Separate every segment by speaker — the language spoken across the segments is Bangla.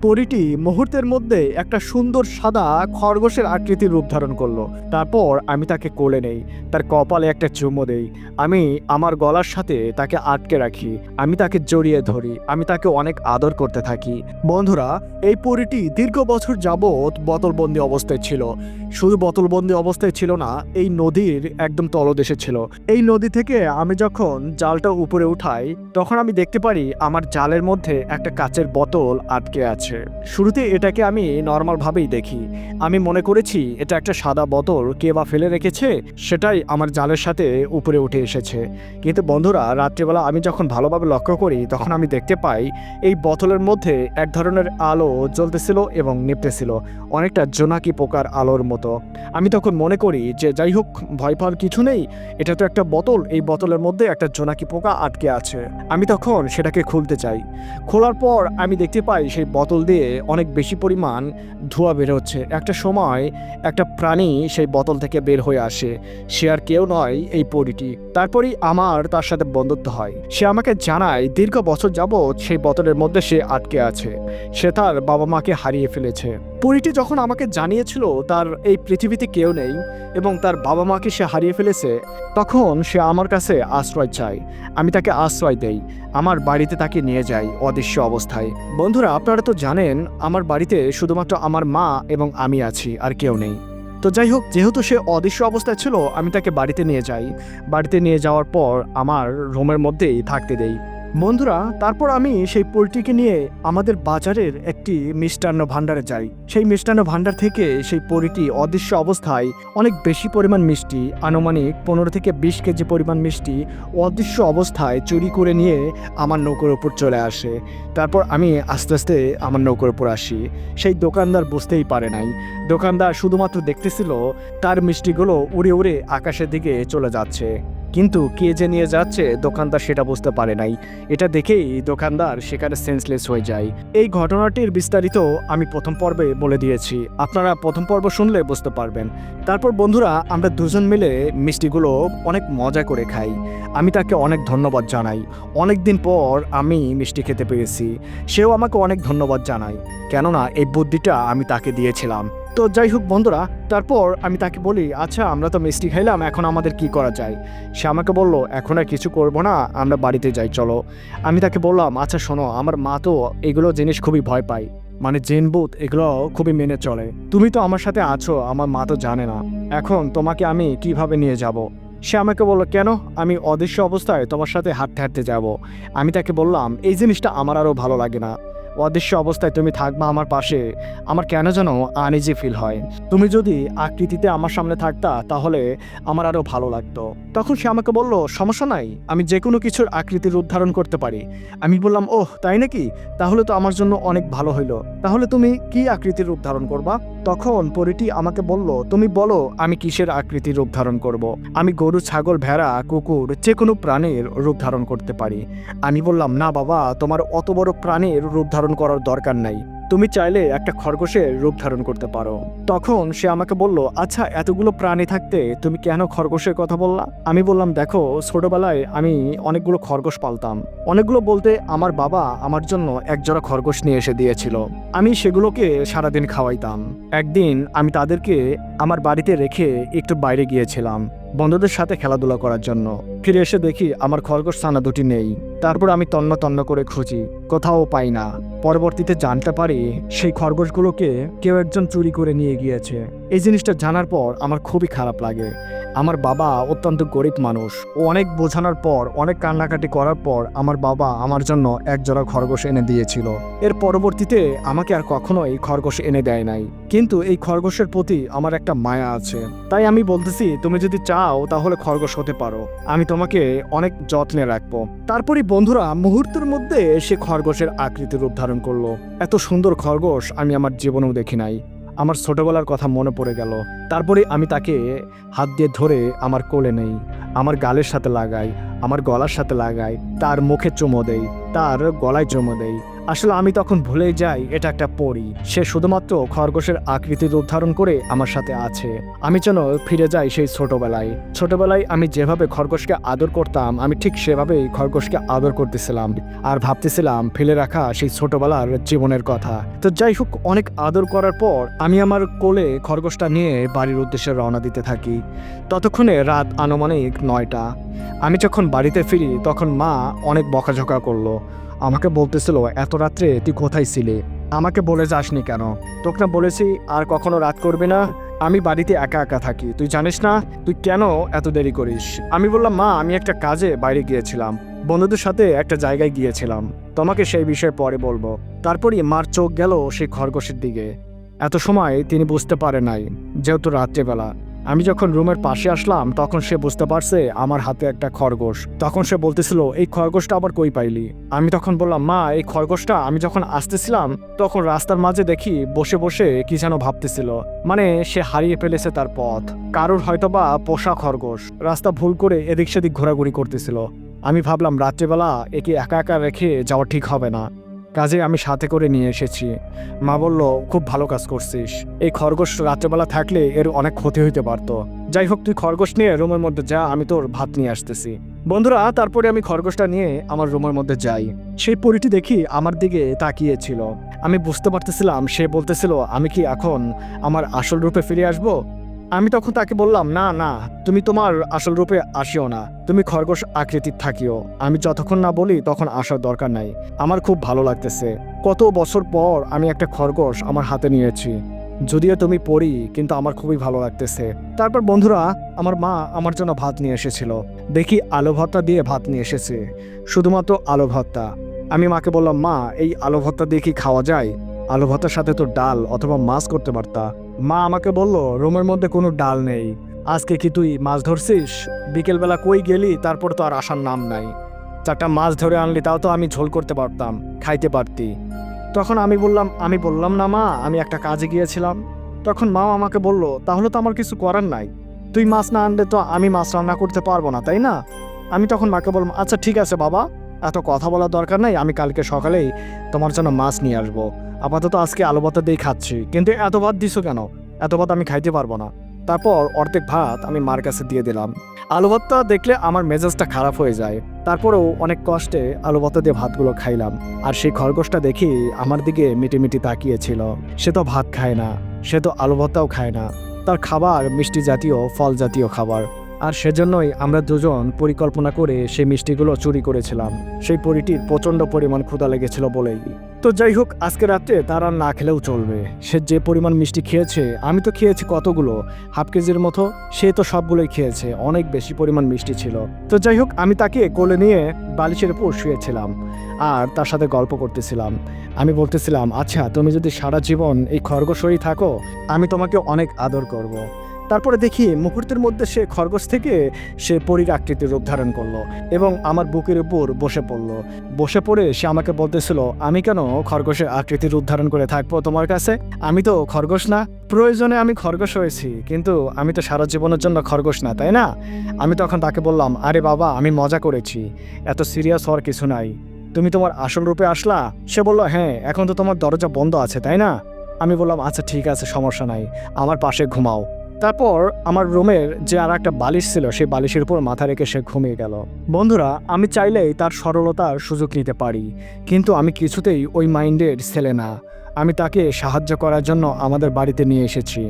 Speaker 1: পরীটি মুহূর্তের মধ্যে একটা সুন্দর সাদা খরগোশের আকৃতির রূপ ধারণ করলো। তারপর আমি তাকে কোলে নেই, তার কপালে একটা চুমো দেই, আমি আমার গলার সাথে তাকে আটকে রাখি, আমি তাকে জড়িয়ে ধরি, আমি তাকে অনেক আদর করতে থাকি। বন্ধুরা, এই পরীটি দীর্ঘ বছর যাবৎ বোতলবন্দি অবস্থায় ছিল। শুধু বোতলবন্দি অবস্থায় ছিল না, এই নদীর একদম তলদেশে ছিল। এই নদী থেকে আমি যখন জালটা উপরে উঠাই, তখন আমি দেখতে পারি আমার জালের মধ্যে একটা কাচের বোতল আটকে আছে। শুরুতে এটাকে আমি নর্মাল ভাবেই দেখি, আমি মনে করেছি এটা একটা সাদা বোতল কে বা ফেলে রেখেছে, সেটাই আমার জালের সাথে উপরে উঠে এসেছে। কিন্তু বন্ধুরা, রাত্রিবেলা আমি যখন ভালোভাবে লক্ষ্য করি, তখন আমি দেখতে পাই এই বোতলের মধ্যে এক ধরনের আলো জ্বলতেছিল এবং নিভতেছিল, অনেকটা জোনাকি পোকার আলোর মতো। আমি তখন মনে করি যে যাই হোক, ভয় পাওয়ার কিছু নেই, এটা তো একটা বোতল, এই বোতলের মধ্যে একটা জোনাকি পোকা আটকে আছে। আমি তখন সেটাকে খুলতে চাই। খোলার পর আমি দেখতে পাই সেই বোতল দিয়ে অনেক বেশি পরিমাণ ধোঁয়া বের হচ্ছে। একটা সময় একটা প্রাণী সেই বোতল থেকে বের হয়ে আসে, সে আর কেউ নয়, এই পরীটি। তারপরেই আমার তার সাথে বন্ধুত্ব হয়। সে আমাকে জানায় দীর্ঘ বছর যাবৎ সেই বোতলের মধ্যে সে আটকে আছে, সে তার বাবা মাকে হারিয়ে ফেলেছে। পরীটি যখন আমাকে জানিয়েছিল তার এই পৃথিবীতে কেউ নেই এবং তার বাবা মাকে সে হারিয়ে ফেলেছে, তখন সে আমার কাছে আশ্রয় চায়। আমি তাকে আশ্রয় দেই, আমার বাড়িতে তাকে নিয়ে যাই অদৃশ্য অবস্থায়। বন্ধুরা, আপনারা তো জানেন আমার বাড়িতে শুধুমাত্র আমার মা এবং আমি আছি, আর কেউ নেই। তো যাই হোক, যেহেতু সে অদৃশ্য অবস্থায় ছিল, আমি তাকে বাড়িতে নিয়ে যাই। বাড়িতে নিয়ে যাওয়ার পর আমার রুমের মধ্যেই থাকতে দেই। বন্ধুরা, তারপর আমি সেই পোলট্রিকে নিয়ে আমাদের বাজারের একটি মিষ্টান্ন ভাণ্ডারে যাই। সেই মিষ্টান্ন ভাণ্ডার থেকে সেই পরীটি অদৃশ্য অবস্থায় অনেক বেশি পরিমাণ মিষ্টি, আনুমানিক 15 থেকে 20 কেজি পরিমাণ মিষ্টি অদৃশ্য অবস্থায় চুরি করে নিয়ে আমার নৌকোর উপর চলে আসে। তারপর আমি আস্তে আস্তে আমার নৌকোর উপর আসি। সেই দোকানদার বুঝতেই পারে নাই, দোকানদার শুধুমাত্র দেখতেছিল তার মিষ্টিগুলো উড়ে উড়ে আকাশের দিকে চলে যাচ্ছে, কিন্তু কে যে নিয়ে যাচ্ছে দোকানদার সেটা বুঝতে পারে নাই। এটা দেখেই দোকানদার সেখানে সেন্সলেস হয়ে যায়। এই ঘটনাটির বিস্তারিত আমি প্রথম পর্বে বলে দিয়েছি, আপনারা প্রথম পর্ব শুনলে বুঝতে পারবেন। তারপর বন্ধুরা, আমরা দুজন মিলে মিষ্টিগুলো অনেক মজা করে খাই। আমি তাকে অনেক ধন্যবাদ জানাই, অনেক দিন পর আমি মিষ্টি খেতে পেরেছি। সেও আমাকে অনেক ধন্যবাদ জানায়, কেননা এই বুদ্ধিটা আমি তাকে দিয়েছিলাম। তো যাই হোক বন্ধুরা, তারপর আমি তাকে বলি, আচ্ছা আমরা তো মিষ্টি খাইলাম, এখন আমাদের কি করা যায়? সে আমাকে বলল, এখন আর কিছু করবো না, আমরা বাড়িতে যাই, চলো। আমি তাকে বললাম, আচ্ছা শোনো, আমার মা তো এগুলো জিনিস খুবই ভয় পায়, মানে জিন ভূত এগুলো খুবই মেনে চলে। তুমি তো আমার সাথে আছো, আমার মা তো জানে না, এখন তোমাকে আমি কিভাবে নিয়ে যাব? সে আমাকে বলল, কেন, আমি অদৃশ্য অবস্থায় তোমার সাথে হাঁটতে হাঁটতে যাব? আমি তাকে বললাম, এই জিনিসটা আমার আরও ভালো লাগে না। অদৃশ্য অবস্থায় তুমি থাকবা আমার পাশে, আমার কেন যেন আনইজি ফিল হয়। তুমি যদি আকৃতিতে আমার সামনে থাকতা তাহলে আমার আরও ভালো লাগতো। তখন সে আমাকে বলল, সমস্যা নাই, আমি যে কোনো কিছুর আকৃতির রূপ ধারণ করতে পারি। আমি বললাম, ওহ তাই নাকি, তাহলে তো আমার জন্য অনেক ভালো হইলো। তাহলে তুমি কি আকৃতির রূপ ধারণ করবা? তখন পরীটি আমাকে বলল, তুমি বলো আমি কিসের আকৃতির রূপ ধারণ করব? আমি গরু, ছাগল, ভেড়া, কুকুর, যে কোনো প্রাণীর রূপ ধারণ করতে পারি। আমি বললাম, না বাবা, তোমার অত বড় প্রাণীর রূপ ধারণ করার দরকার নাই, তুমি চাইলে একটা খরগোশের রূপ ধারণ করতে পারো। তখন সে আমাকে বলল, আচ্ছা এতগুলো প্রাণী থাকতে তুমি কেন খরগোশের কথা বললা? আমি বললাম, দেখো, ছোটবেলায় আমি অনেকগুলো খরগোশ পালতাম। অনেকগুলো বলতে আমার বাবা আমার জন্য একজোড়া খরগোশ নিয়ে এসে দিয়েছিল, আমি সেগুলোকে সারাদিন খাওয়াইতাম। একদিন আমি তাদেরকে আমার বাড়িতে রেখে একটু বাইরে গিয়েছিলাম বন্ধুদের সাথে খেলাধুলা করার জন্য। ফিরে এসে দেখি আমার খরগোশ ছানা দুটি নেই। তারপর আমি তন্ন তন্ন করে খুঁজি, কোথাও পাই না। পরবর্তীতে জানতে পারি সেই খরগোশগুলোকে কেউ একজন চুরি করে নিয়ে গিয়েছে। এই জিনিসটা জানার পর আমার খুবই খারাপ লাগে। আমার বাবা অত্যন্ত গরিব মানুষ, ও অনেক বোঝানোর পর, অনেক কান্নাকাটি করার পর আমার বাবা আমার জন্য একজোড়া খরগোশ এনে দিয়েছিল। এর পরবর্তীতে আমাকে আর কখনোই খরগোশ এনে দেয় নাই, কিন্তু এই খরগোশের প্রতি আমার একটা মায়া আছে। তাই আমি বলতেছি, তুমি যদি চাও তাহলে খরগোশ হতে পারো, আমি তোমাকে অনেক যত্নে রাখবো। তারপরই বন্ধুরা, মুহূর্তের মধ্যে সে খরগোশের আকৃতির রূপ ধারণ করলো। এত সুন্দর খরগোশ আমি আমার জীবনেও দেখি নাই। আমার ছোটবেলার কথা মনে পড়ে গেল। তারপরে আমি তাকে হাত দিয়ে ধরে আমার কোলে নেই, আমার গালের সাথে লাগাই, আমার গলার সাথে লাগাই, তার মুখে চুমো দেই, তার গলায় চুমো দেই। আসলে আমি তখন ভুলেই যাই এটা একটা পরী। সে শুধুমাত্র খরগোশের আকৃতি রূপ ধারণ করে আমার সাথে আছে। আমি যেন ফিরে যাই সেই ছোটবেলায়। ছোটবেলায় আমি যেভাবে খরগোশকে আদর করতাম, আমি ঠিক সেভাবেই খরগোশকে আদর করতেছিলাম আর ভাবতেছিলাম ফেলে রাখা সেই ছোটবেলার জীবনের কথা। তো যাই হোক, অনেক আদর করার পর আমি আমার কোলে খরগোশটা নিয়ে বাড়ির উদ্দেশ্যে রওনা দিতে থাকি। ততক্ষণে রাত আনুমানিক 9টা। আমি যখন বাড়িতে ফিরি তখন মা অনেক বকাঝকা করলো। আমাকে বলতেছিল, এত রাত্রে তুই কোথায় ছিলি? আমাকে বলে যাসনি কেন? তোকে না বলেছি আর কখনো রাত করবি না? আমি বাড়িতে একা একা থাকি, তুই জানিস না? তুই কেন এত দেরি করিস? আমি বললাম, মা আমি একটা কাজে বাইরে গিয়েছিলাম, বন্ধুদের সাথে একটা জায়গায় গিয়েছিলাম, তোমাকে সেই বিষয়ে পরে বলবো। তারপরই মার চোখ গেল সেই খরগোশের দিকে। এত সময় তিনি বুঝতে পারে নাই, যেহেতু রাত্রেবেলা। আমি যখন রুমের পাশে আসলাম তখন সে বুঝতে পারছে আমার হাতে একটা খরগোশ। তখন সে বলতেছিল, এই খরগোশটা আবার কই পাইলি? আমি তখন বললাম, মা এই খরগোশটা আমি যখন আসতেছিলাম তখন রাস্তার মাঝে দেখি বসে বসে কি যেন ভাবতেছিল। মানে সে হারিয়ে ফেলেছে তার পথ। কারোর হয়তোবা পোষা খরগোশ রাস্তা ভুল করে এদিক সেদিক ঘোরাঘুরি করতেছিল। আমি ভাবলাম রাত্রেবেলা একে একা একা রেখে যাওয়া ঠিক হবে না, কাজে আমি সাথে করে নিয়ে এসেছি। মা বলল, খুব ভালো কাজ করছিস। এই খরগোশ রাত্রেবেলা থাকলে এর অনেক ক্ষতি হইতে পারতো। যাই হোক, তুই খরগোশ নিয়ে রুমের মধ্যে যা, আমি তোর ভাত নিয়ে আসতেছি। বন্ধুরা, তারপরে আমি খরগোশটা নিয়ে আমার রুমের মধ্যে যাই। সেই পরীটি দেখি আমার দিকে তাকিয়েছিল। আমি বুঝতে পারতেছিলাম সে বলতেছিল, আমি কি এখন আমার আসল রূপে ফিরে আসবো? আমি তখন তাকে বললাম, না না, তুমি তোমার আসল রূপে আসিও না, তুমি খরগোশ আকৃতির থাকিও। আমি যতক্ষণ না বলি তখন আসার দরকার নাই। আমার খুব ভালো লাগতেছে। কত বছর পর আমি একটা খরগোশ আমার হাতে নিয়েছি। যদিও তুমি পড়ি, কিন্তু আমার খুবই ভালো লাগতেছে। তারপর বন্ধুরা, আমার মা আমার জন্য ভাত নিয়ে এসেছিল। দেখি আলু ভর্তা দিয়ে ভাত নিয়ে এসেছে, শুধুমাত্র আলু ভর্তা। আমি মাকে বললাম, মা এই আলু ভর্তা দিয়ে কি খাওয়া যায়? আলু ভর্তার সাথে তো ডাল অথবা মাছ করতে পারতা। মা আমাকে বলল, রুমের মধ্যে কোনো ডাল নেই। আজকে কি তুই মাছ ধরছিস? বিকেলবেলা কই গেলি? তারপর তো আর আসার নাম নাই। 4টা মাছ ধরে আনলি, তাও তো আমি ঝোল করতে পারতাম, খাইতে পারতি। তখন আমি বললাম না মা, আমি একটা কাজে গিয়েছিলাম। তখন মা আমাকে বলল, তাহলে তো আমার কিছু করার নাই। তুই মাছ না আনলে তো আমি মাছ রান্না করতে পারবো না, তাই না? আমি তখন মাকে বললাম, আচ্ছা ঠিক আছে বাবা, এত কথা বলার দরকার নাই, আমি কালকে সকালেই তোমার জন্য মাছ নিয়ে আসবো। আপাতত আজকে আলু ভাত দিয়ে খাচ্ছি। কিন্তু এত ভাত দিছো কেন? এত ভাত আমি খাইতে পারবো না। তারপর অর্ধেক ভাত আমি মার কাছে দিয়ে দিলাম। আলু ভাতটা দেখলে আমার মেজাজটা খারাপ হয়ে যায়। তারপরেও অনেক কষ্টে আলু ভাত দিয়ে ভাতগুলো খাইলাম। আর সেই খরগোশটা দেখি আমার দিকে মিটিমিটি তাকিয়েছিল। সে তো ভাত খায় না, সে তো আলু ভাতটাও খায় না। তার খাবার মিষ্টি জাতীয়, ফল জাতীয় খাবার। আর সেজন্যই আমরা দুজন পরিকল্পনা করে সেই মিষ্টিগুলো চুরি করেছিলাম। সেই পরীটির প্রচণ্ড পরিমাণ ক্ষুধা লেগেছিল বলেই। তো যাই হোক, আজকে রাতে তার আর না খেলেও চলবে। সে যে পরিমাণ মিষ্টি খেয়েছে, আমি তো খেয়েছি কতগুলো, হাফ কেজির মতো। সে তো সবগুলোই খেয়েছে, অনেক বেশি পরিমাণ মিষ্টি ছিল। তো যাই হোক, আমি তাকে কোলে নিয়ে বালিশের উপর শুয়েছিলাম আর তার সাথে গল্প করতেছিলাম। আমি বলতেছিলাম, আচ্ছা তুমি যদি সারা জীবন এই খরগোশই থাকো, আমি তোমাকে অনেক আদর করব। তারপরে দেখি মুহূর্তের মধ্যে সে খরগোশ থেকে সে পরীর আকৃতির রূপ ধারণ করলো এবং আমার বুকের উপর বসে পড়লো। বসে পড়ে সে আমাকে বলতেছিল, আমি কেন খরগোশের আকৃতির রূপ ধারণ করে থাকবো তোমার কাছে? আমি তো খরগোশ না। প্রয়োজনে আমি খরগোশ হয়েছি, কিন্তু আমি তো সারা জীবনের জন্য খরগোশ না, তাই না? আমি তখন তাকে বললাম, আরে বাবা, আমি মজা করেছি, এত সিরিয়াস হওয়ার কিছু নাই। তুমি তোমার আসল রূপে আসলা? সে বলল, হ্যাঁ, এখন তো তোমার দরজা বন্ধ আছে, তাই না? আমি বললাম, আচ্ছা ঠিক আছে, সমস্যা নাই, আমার পাশে ঘুমাও। তারপর আমার রুমের যে আর একটা বালিশ ছিল, সেই বালিশের উপর মাথা রেখে সে ঘুমিয়ে গেল। বন্ধুরা, আমি চাইলেই তার সরলতার সুযোগ নিতে পারি, কিন্তু আমি কিছুতেই ওই মাইন্ডের ছেলে না। আমি তাকে সাহায্য করার জন্য আমাদের বাড়িতে নিয়ে এসেছি।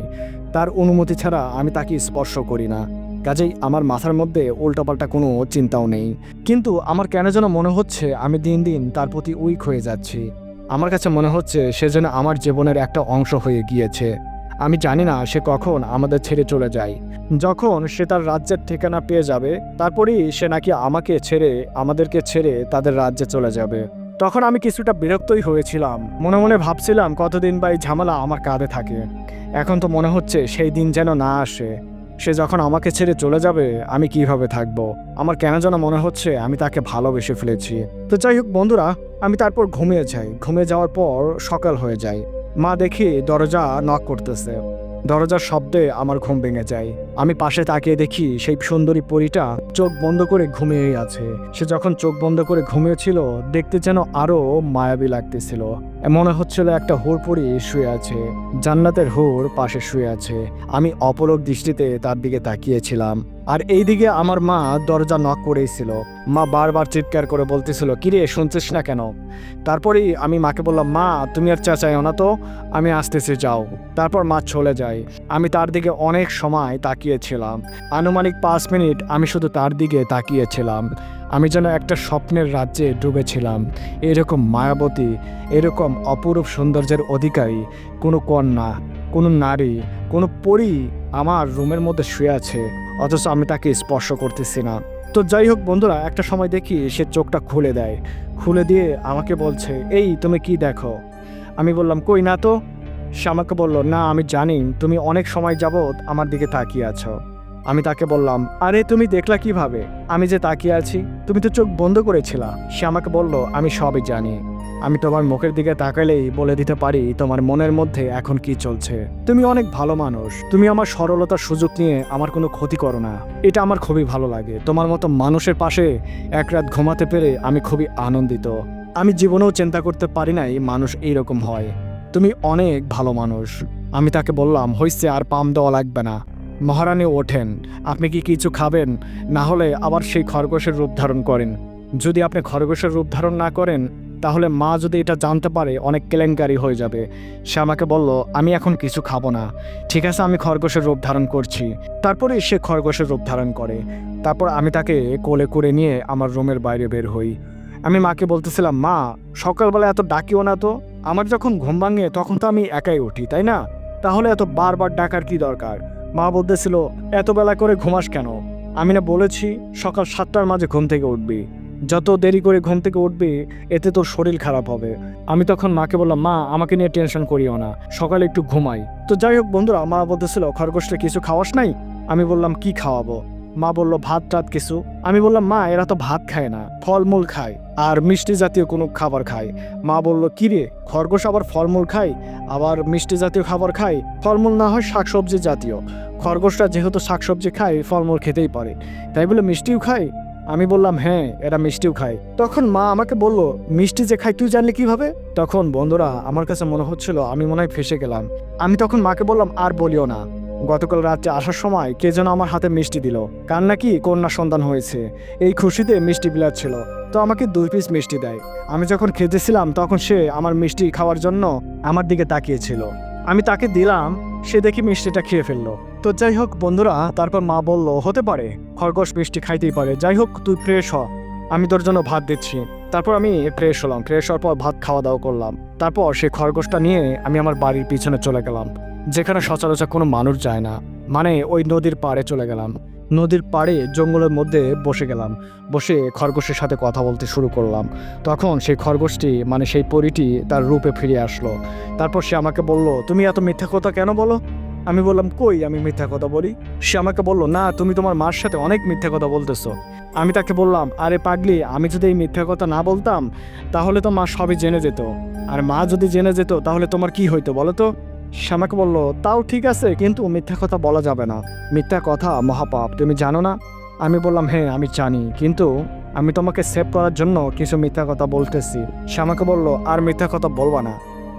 Speaker 1: তার অনুমতি ছাড়া আমি তাকে স্পর্শ করি না। কাজেই আমার মাথার মধ্যে উল্টাপাল্টা কোনো চিন্তাও নেই। কিন্তু আমার কেন যেন মনে হচ্ছে আমি দিন দিন তার প্রতি উইক হয়ে যাচ্ছি। আমার কাছে মনে হচ্ছে সে যেন আমার জীবনের একটা অংশ হয়ে গিয়েছে। আমি জানি না সে কখন আমাদের ছেড়ে চলে যায়। যখন সে তার রাজ্যের ঠিকানা পেয়ে যাবে, তারপরেই সে নাকি আমাদেরকে ছেড়ে তাদের রাজ্যে চলে যাবে। তখন আমি কিছুটা বিরক্তই হয়েছিলাম। মনে মনে ভাবছিলাম, কতদিন বা এই ঝামেলা আমার কাঁধে থাকে। এখন তো মনে হচ্ছে সেই দিন যেন না আসে। সে যখন আমাকে ছেড়ে চলে যাবে, আমি কিভাবে থাকবো? আমার কেন যেন মনে হচ্ছে আমি তাকে ভালোবেসে ফেলেছি। তো যাই হোক বন্ধুরা, আমি তারপর ঘুমিয়ে যাই। ঘুমিয়ে যাওয়ার পর সকাল হয়ে যায়। মা দেখি দরজা নক করতেছে। দরজার শব্দে আমার ঘুম ভেঙে যায়। আমি পাশে তাকিয়ে দেখি সেই সুন্দরী পরীটা চোখ বন্ধ করে ঘুমিয়েই আছে। সে যখন চোখ বন্ধ করে ঘুমিয়েছিল দেখতে যেন আরো মায়াবী লাগতেছিল। মনে হচ্ছিল একটা হুর পরী শুয়ে আছে, জান্নাতের হুর পাশে শুয়ে আছে। আমি অপলক দৃষ্টিতে তার দিকে তাকিয়েছিলাম। আর এইদিকে আমার মা দরজা নক করেছিল। মা বারবার চিৎকার করে বলতেছিল, কিরে শুনছিস না কেন? তারপরেই আমি মাকে বললাম, মা তুমি আর চেঁচাইও না তো, আমি আসতেছি, যাও। তারপর মা চলে যায়। আমি তার দিকে অনেক সময় তাকিয়েছিলাম, আনুমানিক 5 মিনিট আমি শুধু তার দিকে তাকিয়েছিলাম। আমি যেন একটা স্বপ্নের রাজ্যে ডুবেছিলাম। এরকম মায়াবতী, এরকম অপরূপ সৌন্দর্যের অধিকারী কোনো কন্যা, কোনো নারী, কোনো পরী আমার রুমের মধ্যে শুয়ে আছে, অথচ আমি তাকে স্পর্শ করতেছি না। তো যাই হোক বন্ধুরা, একটা সময় দেখি সে চোখটা খুলে দেয়। খুলে দিয়ে আমাকে বলছে, এই তুমি কি দেখো? আমি বললাম, কই না তো। সে আমাকে বলল, না আমি জানি তুমি অনেক সময় যাবৎ আমার দিকে তাকিয়ে আছো। আমি তাকে বললাম, আরে তুমি দেখলা কিভাবে আমি যে তাকিয়ে আছি? তুমি তো চোখ বন্ধ করেছিলা। সে আমাকে বলল, আমি সবই জানি। আমি তোমার মুখের দিকে তাকালেই বলে দিতে পারি তোমার মনের মধ্যে এখন কি চলছে। তুমি অনেক ভালো মানুষ, তুমি আমার সরলতার সুযোগ নিয়ে আমার কোনো ক্ষতি করো না। এটা আমার খুবই ভালো লাগে। তোমার মতো মানুষের পাশে এক রাত ঘুমাতে পেরে আমি খুবই আনন্দিত। আমি জীবনেও চিন্তা করতে পারি নাই মানুষ এইরকম হয়। তুমি অনেক ভালো মানুষ। আমি তাকে বললাম, হইছে, আর পাম দেওয়া লাগবে না। মহারানী ওঠেন, আপনি কি কিছু খাবেন? না হলে আবার সেই খরগোশের রূপ ধারণ করেন। যদি আপনি খরগোশের রূপ ধারণ না করেন তাহলে মা যদি এটা জানতে পারে অনেক কেলেঙ্কারি হয়ে যাবে। সে আমাকে বলল, আমি এখন কিছু খাবো না। ঠিক আছে, আমি খরগোশের রূপ ধারণ করছি। তারপরে সে খরগোশের রূপ ধারণ করে। তারপর আমি তাকে কোলে করে নিয়ে আমার রুমের বাইরে বের হই। আমি মাকে বলতেছিলাম, মা সকালবেলা এত ডাকিও না তো। আমার যখন ঘুম ভাঙে তখন তো আমি একাই উঠি, তাই না? তাহলে এত বারবার ডাকার কি দরকার? মা বলতেছিল, এত বেলা করে ঘুমাস কেন? আমি না বলেছি সকাল 7টার মাঝে ঘুম থেকে উঠবি। যত দেরি করে ঘুম থেকে উঠবি এতে তোর শরীর খারাপ হবে। আমি তখন মাকে বললাম, মা আমাকে নিয়ে টেনশন করিও না, সকালে একটু ঘুমাই। তো যাই হোক বন্ধুরা, মা বলতেছিল, খরগোশটা কিছু খাওয়াস নাই? আমি বললাম, কি খাওয়াবো? মা বলল, ভাত টাত কিছু। আমি বললাম, মা এরা তো ভাত খায় না, ফলমূল খায় আর মিষ্টি জাতীয় কোনো খাবার খায়। মা বলল, কি রে, খরগোশ আবার ফলমূল খায়, আবার মিষ্টি জাতীয় খাবার খায়? ফলমূল না হয় শাকসবজি জাতীয়। খরগোশটা যেহেতু শাকসবজি খায়, ফলমূল খেতেই পারে, তাই বলে মিষ্টিও খায়? আমি বললাম, হ্যাঁ এরা মিষ্টিও খায়। তখন মা আমাকে বলল, মিষ্টি যে খায় তুই জানলি কিভাবে? তখন বন্ধুরা আমার কাছে মনে হচ্ছিল আমি মনে হয় ফেসে গেলাম। আমি তখন মাকে বললাম, আর বলিও না, গতকাল রাত্রে আসার সময় কে যেন আমার হাতে মিষ্টি দিল। কার নাকি কন্যা সন্তান হয়েছে, এই খুশিতে মিষ্টি বিলাচ্ছিল, তো আমাকে 2 পিস মিষ্টি দেয়। আমি যখন খেতেছিলাম তখন সে আমার মিষ্টি খাওয়ার জন্য আমার দিকে তাকিয়েছিল। আমি তাকে দিলাম, সে দেখি মিষ্টিটা খেয়ে ফেললো। তো যাই হোক বন্ধুরা, তারপর মা বলল, হতে পারে খরগোশ মিষ্টি খাইতেই পারে, যাই হোক তুই ফ্রেশ হ, আমি তোর জন্য ভাত দিচ্ছি। তারপর আমি ফ্রেশ হলাম। ফ্রেশ হওয়ার পর ভাত খাওয়া দাওয়া করলাম। তারপর সেই খরগোশটা নিয়ে আমি আমার বাড়ির পিছনে চলে গেলাম, যেখানে সচরাচর কোনো মানুষ যায় না, মানে ওই নদীর পাড়ে চলে গেলাম। নদীর পাড়ে জঙ্গলের মধ্যে বসে গেলাম। বসে খরগোশের সাথে কথা বলতে শুরু করলাম। তখন সেই খরগোশটি, মানে সেই পরীটি তার রূপে ফিরে আসলো। তারপর সে আমাকে বলল, তুমি এত মিথ্যা কথা কেন বলো? আমি বললাম, কই আমি মিথ্যা কথা বলি? সে আমাকে বলল, না তুমি তোমার মার সাথে অনেক মিথ্যা কথা বলতেছো। আমি তাকে বললাম, আরে পাগলি, আমি যদি এই মিথ্যা কথা না বলতাম তাহলে তো মা সবই জেনে যেত, আর মা যদি জেনে যেত তাহলে তোমার কি হইতো বলো তো? সে আমাকে বলল, তাও ঠিক আছে, কিন্তু মিথ্যা কথা বলা যাবে না, মিথ্যা কথা মহাপাপ, তুমি জানো না? আমি বললাম, হ্যাঁ আমি জানি, কিন্তু আমি তোমাকে সেভ করার জন্য কিছু মিথ্যা কথা বলতেছি। সে আমাকে বলল, আর মিথ্যা কথা বলবা না,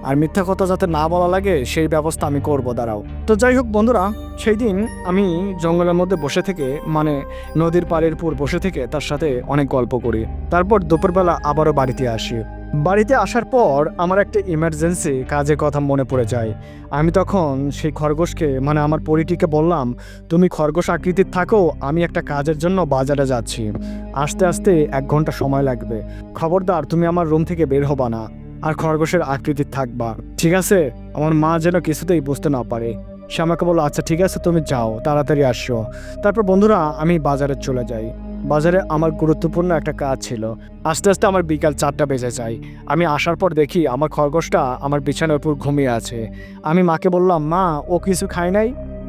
Speaker 1: আর মিথ্যা কথা যাতে না বলা লাগে সেই ব্যবস্থা আমি করব, দাঁড়াও। তো যাই হোক বন্ধুরা, সেই দিন আমি জঙ্গলের মধ্যে বসে থেকে, মানে নদীর পাড়ের উপর বসে থেকে তার সাথে অনেক গল্প করি। তারপর দুপুরবেলা আবারও বাড়িতে আসি। বাড়িতে আসার পর আমার একটা ইমার্জেন্সি কাজের কথা মনে পড়ে যায়। আমি তখন সেই খরগোশকে, মানে আমার পরীটিকে বললাম, তুমি খরগোশ আকৃতির থাকো, আমি একটা কাজের জন্য বাজারে যাচ্ছি, আসতে আসতে 1 ঘন্টা সময় লাগবে, খবরদার তুমি আমার রুম থেকে বের হবা না, আর খরগোশের আকৃতির থাকবা, ঠিক আছে? আমার মা যেন কিছুতেই বুঝতে না পারে। সে আমাকে বললো, আচ্ছা ঠিক আছে তুমি যাও, তাড়াতাড়ি আসো। তারপর বন্ধুরা আমি বাজারে চলে যাই। বাজারে আমার গুরুত্বপূর্ণ একটা কাজ ছিল। আস্তে আস্তে আমার বিকাল 4টা বেজে যায়। আমি আসার পর দেখি আমার খরগোশটা আমার বিছানার উপর ঘুমিয়ে আছে। আমি মাকে বললাম, মা ও কিছু খায় নাই?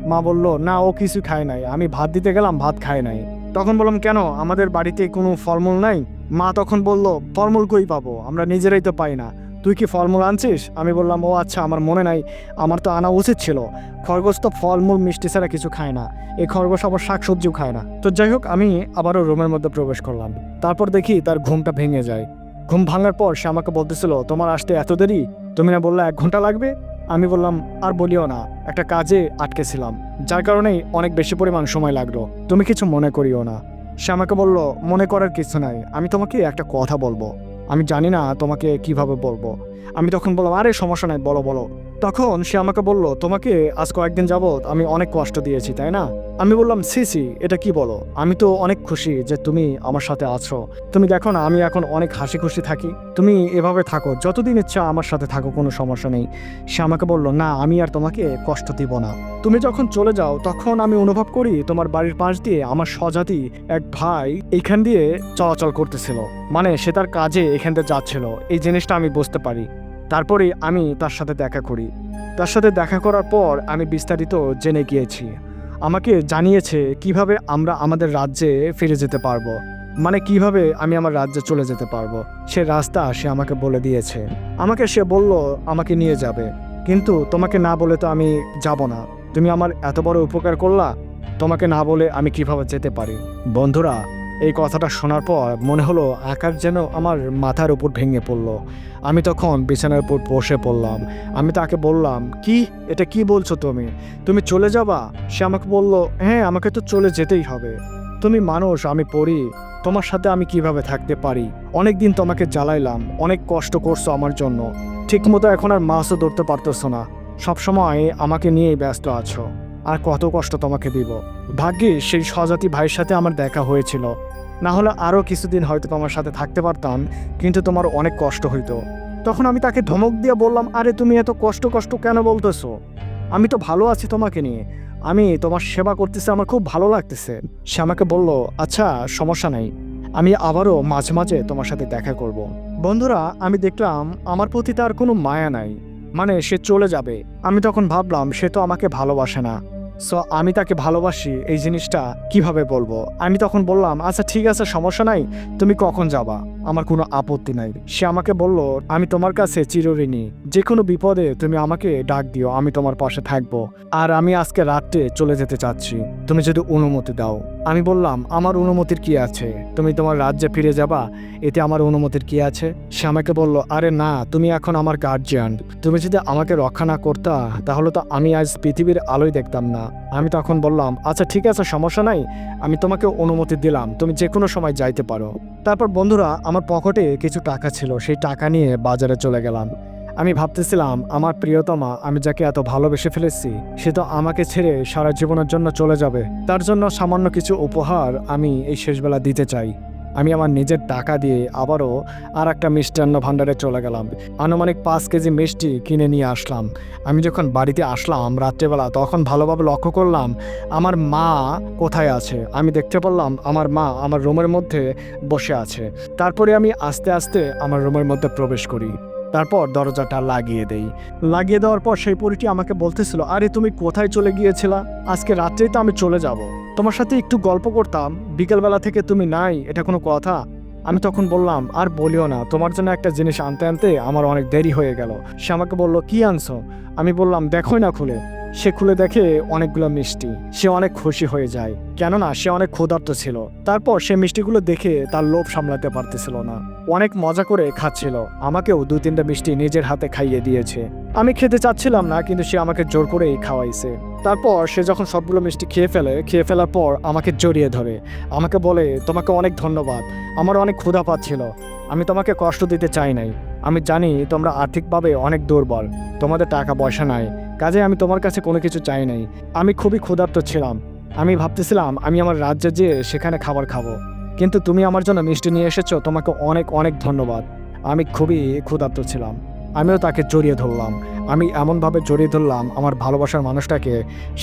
Speaker 1: মা বলল, না ও কিছু খায় নাই, আমি ভাত দিতে গেলাম, ভাত খায় নাই। তখন বললাম, কেন আমাদের বাড়িতে কোনো ফলমূল নাই? মা তখন বলল, ফলমূল কই পাবো, আমরা নিজেরাই তো পাই না, তুই কি ফলমূল আনছিস? আমি বললাম, ও আচ্ছা, আমার মনে নাই, আমার তো আনা উচিত ছিল। খরগোশ তো ফলমূল মিষ্টি ছাড়া কিছু খায় না, এই খরগোশ আবার শাকসবজিও খায় না। তো যাই হোক, আমি আবারও রুমের মধ্যে প্রবেশ করলাম। তারপর দেখি তার ঘুমটা ভেঙে যায়। ঘুম ভাঙার পর সে আমাকে বলতেছিল, তোমার আসতে এত দেরি? তুমি না বললে 1 ঘন্টা লাগবে? আমি বললাম, আর বলিও না, একটা কাজে আটকেছিলাম, যার কারণেই অনেক বেশি পরিমাণ সময় লাগলো, তুমি কিছু মনে করিও না। সে আমাকে বলল, মনে করার কিছু নাই, আমি তোমাকে একটা কথা বলবো, আমি জানি না তোমাকে কিভাবে বলবো। আমি তখন বললাম, আরে সমস্যা নাই, বলো বলো। তখন সে আমাকে বলল, তোমাকে আজ কয়েকদিন যাবৎ আমি অনেক কষ্ট দিয়েছি, তাই না? আমি বললাম, সি, এটা কি বলো? আমি তো অনেক খুশি যে তুমি আমার সাথে আছো। তুমি দেখো না, আমি এখন অনেক হাসি খুশি থাকি। তুমি এভাবে থাকো, যতদিন ইচ্ছা আমার সাথে থাকো, কোনো সমস্যা নেই। সে আমাকে বলল, না, আমি আর তোমাকে কষ্ট দিব না। তুমি যখন চলে যাও তখন আমি অনুভব করি তোমার বাড়ির পাশ দিয়ে আমার স্বজাতি এক ভাই এইখান দিয়ে চলাচল করতেছিল, মানে সে তার কাজে এখান দিয়ে যাচ্ছিল, এই জিনিসটা আমি বুঝতে পারি। তারপরে আমি তার সাথে দেখা করি। তার সাথে দেখা করার পর আমি বিস্তারিত জেনে গিয়েছি। আমাকে জানিয়েছে কিভাবে আমরা আমাদের রাজ্যে ফিরে যেতে পারবো, মানে কিভাবে আমি আমার রাজ্যে চলে যেতে পারবো, সে রাস্তা সে আমাকে বলে দিয়েছে। আমাকে সে বলল আমাকে নিয়ে যাবে, কিন্তু তোমাকে না বলে তো আমি যাব না। তুমি আমার এত বড় উপকার করলা, তোমাকে না বলে আমি কিভাবে যেতে পারি? বন্ধুরা, এই কথাটা শোনার পর মনে হলো আকাশ যেন আমার মাথার উপর ভেঙে পড়লো। আমি তখন বিছানার উপর বসে পড়লাম। আমি তাকে বললাম, কি, এটা কি বলছো তুমি? তুমি চলে যাবা? সে আমাকে বলল, হ্যাঁ, আমাকে তো চলে যেতেই হবে। তুমি মানুষ, আমি পড়ি, তোমার সাথে আমি কিভাবে থাকতে পারি? অনেক দিন তোমাকে জ্বালাইলাম, অনেক কষ্ট করছো আমার জন্য, ঠিকমতো এখন আর মাছও ধরতে পারতেছো না, সবসময় আমাকে নিয়েই ব্যস্ত আছো, আর কত কষ্ট তোমাকে দিব। ভাগ্যিস সেই স্বজাতি ভাইয়ের সাথে আমার দেখা হয়েছিল, না হলে আরও কিছুদিন হয়তো তোমার সাথে থাকতে পারতাম, কিন্তু তোমার অনেক কষ্ট হইতো। তখন আমি তাকে ধমক দিয়ে বললাম, আরে তুমি এত কষ্ট কষ্ট কেন বলতেছো? আমি তো ভালো আছি তোমাকে নিয়ে, আমি তোমার সেবা করতেছি, আমার খুব ভালো লাগতেছে। সে আমাকে বলল, আচ্ছা, সমস্যা নাই, আমি আবারও মাঝে মাঝে তোমার সাথে দেখা করব। বন্ধুরা, আমি দেখলাম আমার প্রতি তার কোনো মায়া নাই, মানে সে চলে যাবে। আমি তখন ভাবলাম সে তো আমাকে ভালোবাসে না, সো আমি তাকে ভালোবাসি এই জিনিসটা কিভাবে বলবো? আমি তখন বললাম, আচ্ছা ঠিক আছে, সমস্যা নাই, তুমি কখন যাবা? আমার কোনো আপত্তি নাই। সে আমাকে বলল, আমি তোমার কাছে চিরঋণী, যে কোনো বিপদে তুমি আমাকে ডাক দিও, আমি তোমার পাশে থাকবো। আর আমি আজকে রাত্রে চলে যেতে চাচ্ছি, তুমি যদি অনুমতি দাও। আমি বললাম, আমার অনুমতির কি আছে? তুমি তোমার রাজ্যে ফিরে যাবা, এতে আমার অনুমতির কি আছে? সে আমাকে বলল, আরে না, তুমি এখন আমার গার্জিয়ান, তুমি যদি আমাকে রক্ষা না করতা তাহলে তো আমি আজ পৃথিবীর আলোই দেখতাম না। আমি তখন বললাম, আচ্ছা ঠিক আছে, সমস্যা নাই, আমি তোমাকে অনুমতি দিলাম, তুমি যে কোনো সময় যাইতে পারো। তারপর বন্ধুরা, আমার পকেটে কিছু টাকা ছিল, সেই টাকা নিয়ে বাজারে চলে গেলাম। আমি ভাবতেছিলাম, আমার প্রিয়তমা, আমি যাকে এত ভালোবেসে ফেলেছি, সে তো আমাকে ছেড়ে সারা জীবনের জন্য চলে যাবে, তার জন্য সামান্য কিছু উপহার আমি এই শেষবেলা দিতে চাই। আমি আমার নিজের টাকা দিয়ে আবারও আর একটা মিষ্টান্ন ভাণ্ডারে চলে গেলাম। আনুমানিক 5 কেজি মিষ্টি কিনে নিয়ে আসলাম। আমি যখন বাড়িতে আসলাম রাত্রেবেলা, তখন ভালোভাবে লক্ষ্য করলাম আমার মা কোথায় আছে। আমি দেখতে পেলাম আমার মা আমার রুমের মধ্যে বসে আছে। তারপরে আমি আস্তে আস্তে আমার রুমের মধ্যে প্রবেশ করি, তারপর দরজাটা লাগিয়ে দেই। লাগিয়ে দেওয়ার পর সেই পরীটি আমাকে বলতেছিল, আরে তুমি কোথায় চলে গিয়েছিলা? আজকে রাত্রেই তো আমি চলে যাব, তোমার সাথে একটু গল্প করতাম, বিকেলবেলা থেকে তুমি নাই, এটা কোনো কথা? আমি তখন বললাম, আর বলিও না, তোমার জন্য একটা জিনিস আনতে আনতে আমার অনেক দেরি হয়ে গেল। সে আমাকে বলল, কি আনছো? আমি বললাম, দেখোই না খুলে। সে খুলে দেখে অনেকগুলো মিষ্টি। সে অনেক খুশি হয়ে যায়, কেননা সে অনেক ক্ষুধার্ত ছিল। তারপর সে মিষ্টিগুলো দেখে তার লোভ সামলাতে পারতেছিল না, অনেক মজা করে খাচ্ছিল। আমাকেও 2-3টা মিষ্টি নিজের হাতে খাইয়ে দিয়েছে। আমি খেতে চাচ্ছিলাম না, কিন্তু সে আমাকে জোর করেই খাওয়াইছে। তারপর সে যখন সবগুলো মিষ্টি খেয়ে ফেলার পর আমাকে জড়িয়ে ধরে, আমাকে বলে, তোমাকে অনেক ধন্যবাদ, আমার অনেক ক্ষুধা পাচ্ছিল, আমি তোমাকে কষ্ট দিতে চাই নাই। আমি জানি তোমরা আর্থিকভাবে অনেক দুর্বল, তোমাদের টাকা পয়সা নাই, কাজে আমি তোমার কাছে কোনো কিছু চাই নাই। আমি খুবই ক্ষুধার্ত ছিলাম, আমি ভাবতেছিলাম আমি আমার রাজ্যে যেয়ে সেখানে খাবার খাবো, কিন্তু তুমি আমার জন্য মিষ্টি নিয়ে এসেছো, তোমাকে অনেক অনেক ধন্যবাদ। আমি খুবই ক্ষুধার্ত ছিলাম। আমিও তাকে জড়িয়ে ধরলাম। আমি এমনভাবে জড়িয়ে ধরলাম আমার ভালোবাসার মানুষটাকে,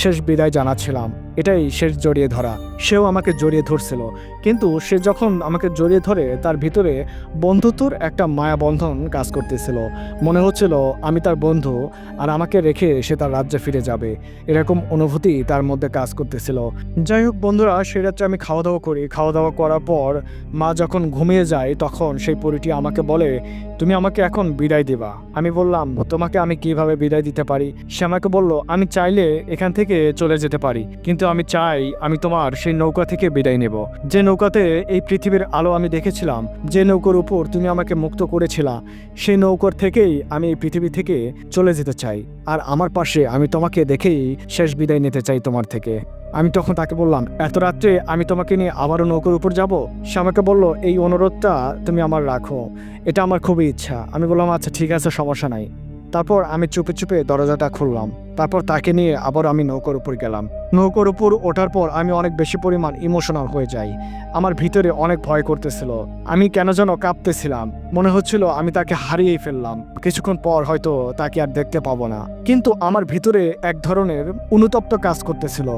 Speaker 1: শেষ বিদায় জানাচ্ছিলাম। এটাই শেষ জড়িয়ে ধরা। সেও আমাকে জড়িয়ে ধরছিল, কিন্তু সে যখন আমাকে জড়িয়ে ধরে তার ভিতরে বন্ধুত্বর একটা মায়াবন্ধন কাজ করতেছিল। মনে হচ্ছিল আমি তার বন্ধু, আর আমাকে রেখে সে তার রাজ্যে ফিরে যাবে, এরকম অনুভূতি তার মধ্যে কাজ করতেছিল। যাই হোক বন্ধুরা, সেই রাত্রে আমি খাওয়া দাওয়া করি। খাওয়া দাওয়া করার পর মা যখন ঘুমিয়ে যায় তখন সেই পরীটি আমাকে বলে, তুমি আমাকে এখন বিদায় দিবা। আমি বললাম, তোমাকে আমি কিভাবে বিদায় দিতে পারি? সে আমাকে বলল, আমি চাইলে এখান থেকে চলে যেতে পারি, কিন্তু আমি চাই আমি তোমার সেই নৌকা থেকে বিদায় নেব, যে নৌকাতে এই পৃথিবীর আলো আমি দেখেছিলাম, যে নৌকার উপর তুমি আমাকে মুক্ত করেছিলা, সেই নৌকার থেকেই আমি এই পৃথিবী থেকে চলে যেতে চাই। আর আমার পাশে আমি তোমাকে দেখেই শেষ বিদায় নিতে চাই তোমার থেকে। আমি তখন তাকে বললাম, এত রাত্রে আমি তোমাকে নিয়ে আবারও নৌকার উপর যাব? সে আমাকে বলল, এই অনুরোধটা তুমি আমার রাখো, এটা আমার খুবই ইচ্ছা। আমি বললাম, আচ্ছা ঠিক আছে, সমস্যা নাই। তারপর আমি চুপে চুপে দরজাটা খুললাম। তারপর তাকে নিয়ে আবার আমি নৌকার উপর গেলাম। নৌকার উপর ওঠার পর আমি অনেক বেশি পরিমাণ ইমোশনাল হয়ে যাই। আমার ভিতরে অনেক ভয় করতেছিল, আমি কেন যেন কাঁপতেছিলাম। মনে হচ্ছিল আমি তাকে হারিয়েই ফেললাম, কিছুক্ষণ পর হয়তো তাকে আর দেখতে পাবো না। কিন্তু আমার ভিতরে এক ধরনের অনুতপ্ত কাজ করতেছিল।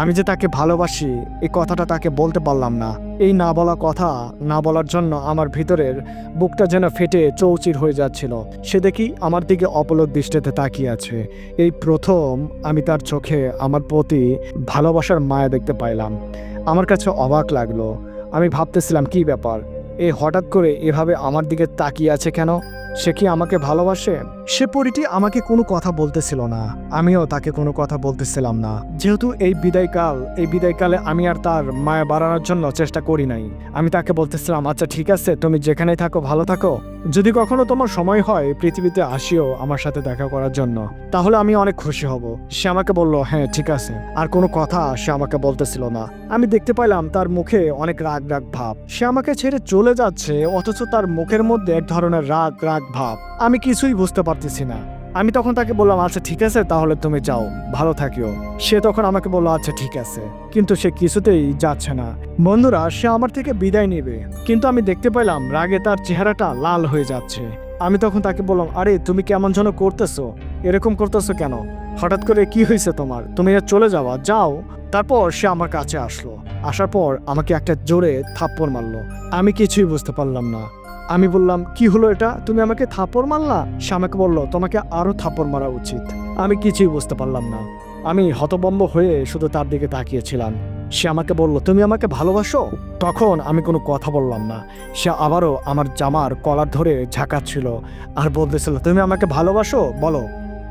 Speaker 1: আমি যে তাকে ভালোবাসি এই কথাটা তাকে বলতে পারলাম না। এই না বলা কথা না বলার জন্য আমার ভিতরের বুকটা যেন ফেটে চৌচির হয়ে যাচ্ছিল। সে দেখি আমার দিকে অপলক দৃষ্টিতে তাকিয়ে আছে। এই প্রথম আমি তার চোখে আমার প্রতি ভালোবাসার মায়া দেখতে পাইলাম। আমার কাছে অবাক লাগলো। আমি ভাবতেছিলাম, কি ব্যাপার, এ হঠাৎ করে এভাবে আমার দিকে তাকিয়ে আছে কেন? সে কি আমাকে ভালোবাসে? সে পরীটি আমাকে কোনো কথা বলতেছিল না, আমিও তাকে কোনো কথা বলতেছিলাম না। যেহেতু এই বিদায়কালে আমি আর তার মায়া বাড়ানোর জন্য চেষ্টা করি নাই। আমি তাকে বলতেছিলাম, আচ্ছা ঠিক আছে, তুমি যেখানেই থাকো ভালো থাকো, যদি কখনো তোমার সময় হয় পৃথিবীতে আসিও আমার সাথে দেখা করার জন্য, তাহলে আমি অনেক খুশি হব। সে আমাকে বলল, হ্যাঁ ঠিক আছে। আর কোনো কথা সে আমাকে বলতেছিল না। আমি দেখতে পাইলাম তার মুখে অনেক রাগ রাগ ভাব। সে আমাকে ছেড়ে চলে যাচ্ছে, অথচ তার মুখের মধ্যে এক ধরনের রাগ রাগ ভাব। আমি কিছুই বুঝতে পারতেছি না। আমি তখন তাকে বললাম, আচ্ছা ঠিক আছে, তাহলে তুমি যাও, ভালো থাকিও। সে তখন আমাকে বলল, আচ্ছা ঠিক আছে, কিন্তু সে কিছুতেই যাচ্ছে না। বন্ধুরা, সে আমার থেকে বিদায় নেবে, কিন্তু আমি দেখতে পেলাম রাগে তার চেহারাটা লাল হয়ে যাচ্ছে। আমি তখন তাকে বললাম, আরে তুমি কেমন যেন করতেছো, এরকম করতেছো কেন? হঠাৎ করে কি হয়েছে তোমার? তুমি চলে যাওয়া, যাও। তারপর সে আমার কাছে আসলো। আসার পর আমাকে একটা জোরে থাপ্পড় মারলো। আমি কিছুই বুঝতে পারলাম না। আমি বললাম, কি হলো এটা? তুমি আমাকে থাপ্পড় মারলা? সে আমাকে বলল, তোমাকে আরো থাপ্পড় মারা উচিত। আমি কিছুই বুঝতে পারলাম না। আমি হতভম্ব হয়ে শুধু তার দিকে তাকিয়েছিলাম। সে আমাকে বলল, তুমি আমাকে ভালোবাসো? তখন আমি কোনো কথা বললাম না। সে আবারও আমার জামার কলার ধরে ঝাঁকাচ্ছিল আর বলতেছিল, তুমি আমাকে ভালোবাসো, বলো।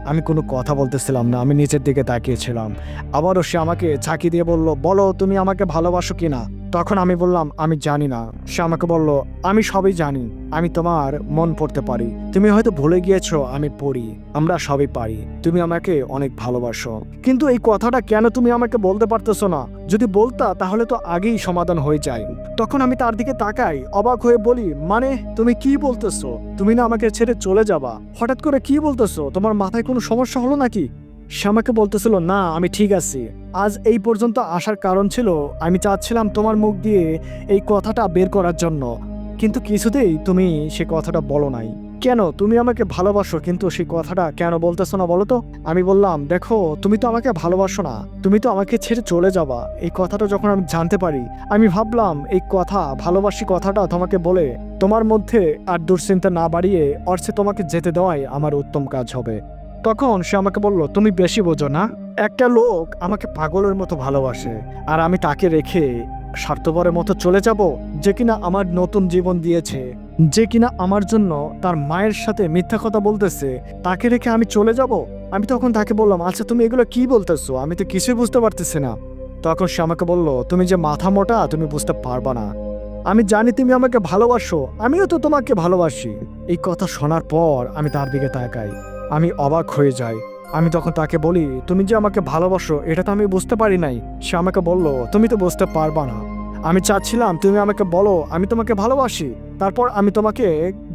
Speaker 1: আমি কোনো কথা বলতেছিলাম না, আমি নিচের দিকে তাকিয়েছিলাম। আবারও সে আমাকে ঝাঁকি দিয়ে বলল, বলো তুমি আমাকে ভালোবাসো কিনা? তখন আমি বললাম, আমি জানি না। সে আমাকে বলল, আমি সবই জানি, আমি তোমার মন পড়তে পারি। তুমি হয়তো ভুলে গিয়েছো আমি পড়ি, আমরা সবই পারি। তুমি আমাকে অনেক ভালোবাসো, কিন্তু এই কথাটা কেন তুমি আমাকে বলতে পারতেছো না? যদি বলতা তাহলে তো আগেই সমাধান হয়ে যায়। তখন আমি তার দিকে তাকাই, অবাক হয়ে বলি, মানে তুমি কি বলতেছো? তুমি না আমাকে ছেড়ে চলে যাবা? হঠাৎ করে কি বলতেছো? তোমার মাথায় কোনো সমস্যা হলো নাকি? সে আমাকে বলতেছিল, না আমি ঠিক আছি। আজ এই পর্যন্ত আসার কারণ ছিল আমি চাচ্ছিলাম তোমার মুখ দিয়ে এই কথাটা বের করার জন্য, কিন্তু কিছুতেই তুমি সে কথাটা বলো নাই। কেন? তুমি আমাকে ভালোবাসো, কিন্তু সেই কথাটা কেন বলতেছো না বলো তো? আমি বললাম, দেখো তুমি তো আমাকে ভালোবাসো না, তুমি তো আমাকে ছেড়ে চলে যাবা। এই কথাটা যখন আমি জানতে পারি, আমি ভাবলাম এই কথা, ভালোবাসি কথাটা তোমাকে বলে তোমার মধ্যে আর দুশ্চিন্তা না বাড়িয়ে অর্থে তোমাকে যেতে দেওয়াই আমার উত্তম কাজ হবে। তখন সে আমাকে বলল, তুমি বেশি বোঝো না। একটা লোক আমাকে পাগলের মতো ভালোবাসে, আর আমি তাকে রেখে স্বার্থপরের মতো চলে যাব? যে কিনা আমার নতুন জীবন দিয়েছে, যে কিনা আমার জন্য তার মায়ের সাথে মিথ্যা কথা বলতেছে, তাকে রেখে আমি চলে যাব? আমি তখন তাকে বললাম, আচ্ছা তুমি এগুলো কি বলতেছো? আমি তো কিছুই বুঝতে পারতেছি না। তখন সে আমাকে বলল, তুমি যে মাথা মোটা, তুমি বুঝতে পারবা না। আমি জানি তুমি আমাকে ভালোবাসো, আমিও তো তোমাকে ভালোবাসি। এই কথা শোনার পর আমি তার দিকে তাকাই, আমি অবাক হয়ে যাই। আমি তখন তাকে বলি, তুমি যে আমাকে ভালোবাসো এটা তো আমি বুঝতে পারি নাই। সে আমাকে বলল, তুমি তো বুঝতে পারবা না। আমি চাচ্ছিলাম তুমি আমাকে বলো আমি তোমাকে ভালোবাসি, তারপর আমি তোমাকে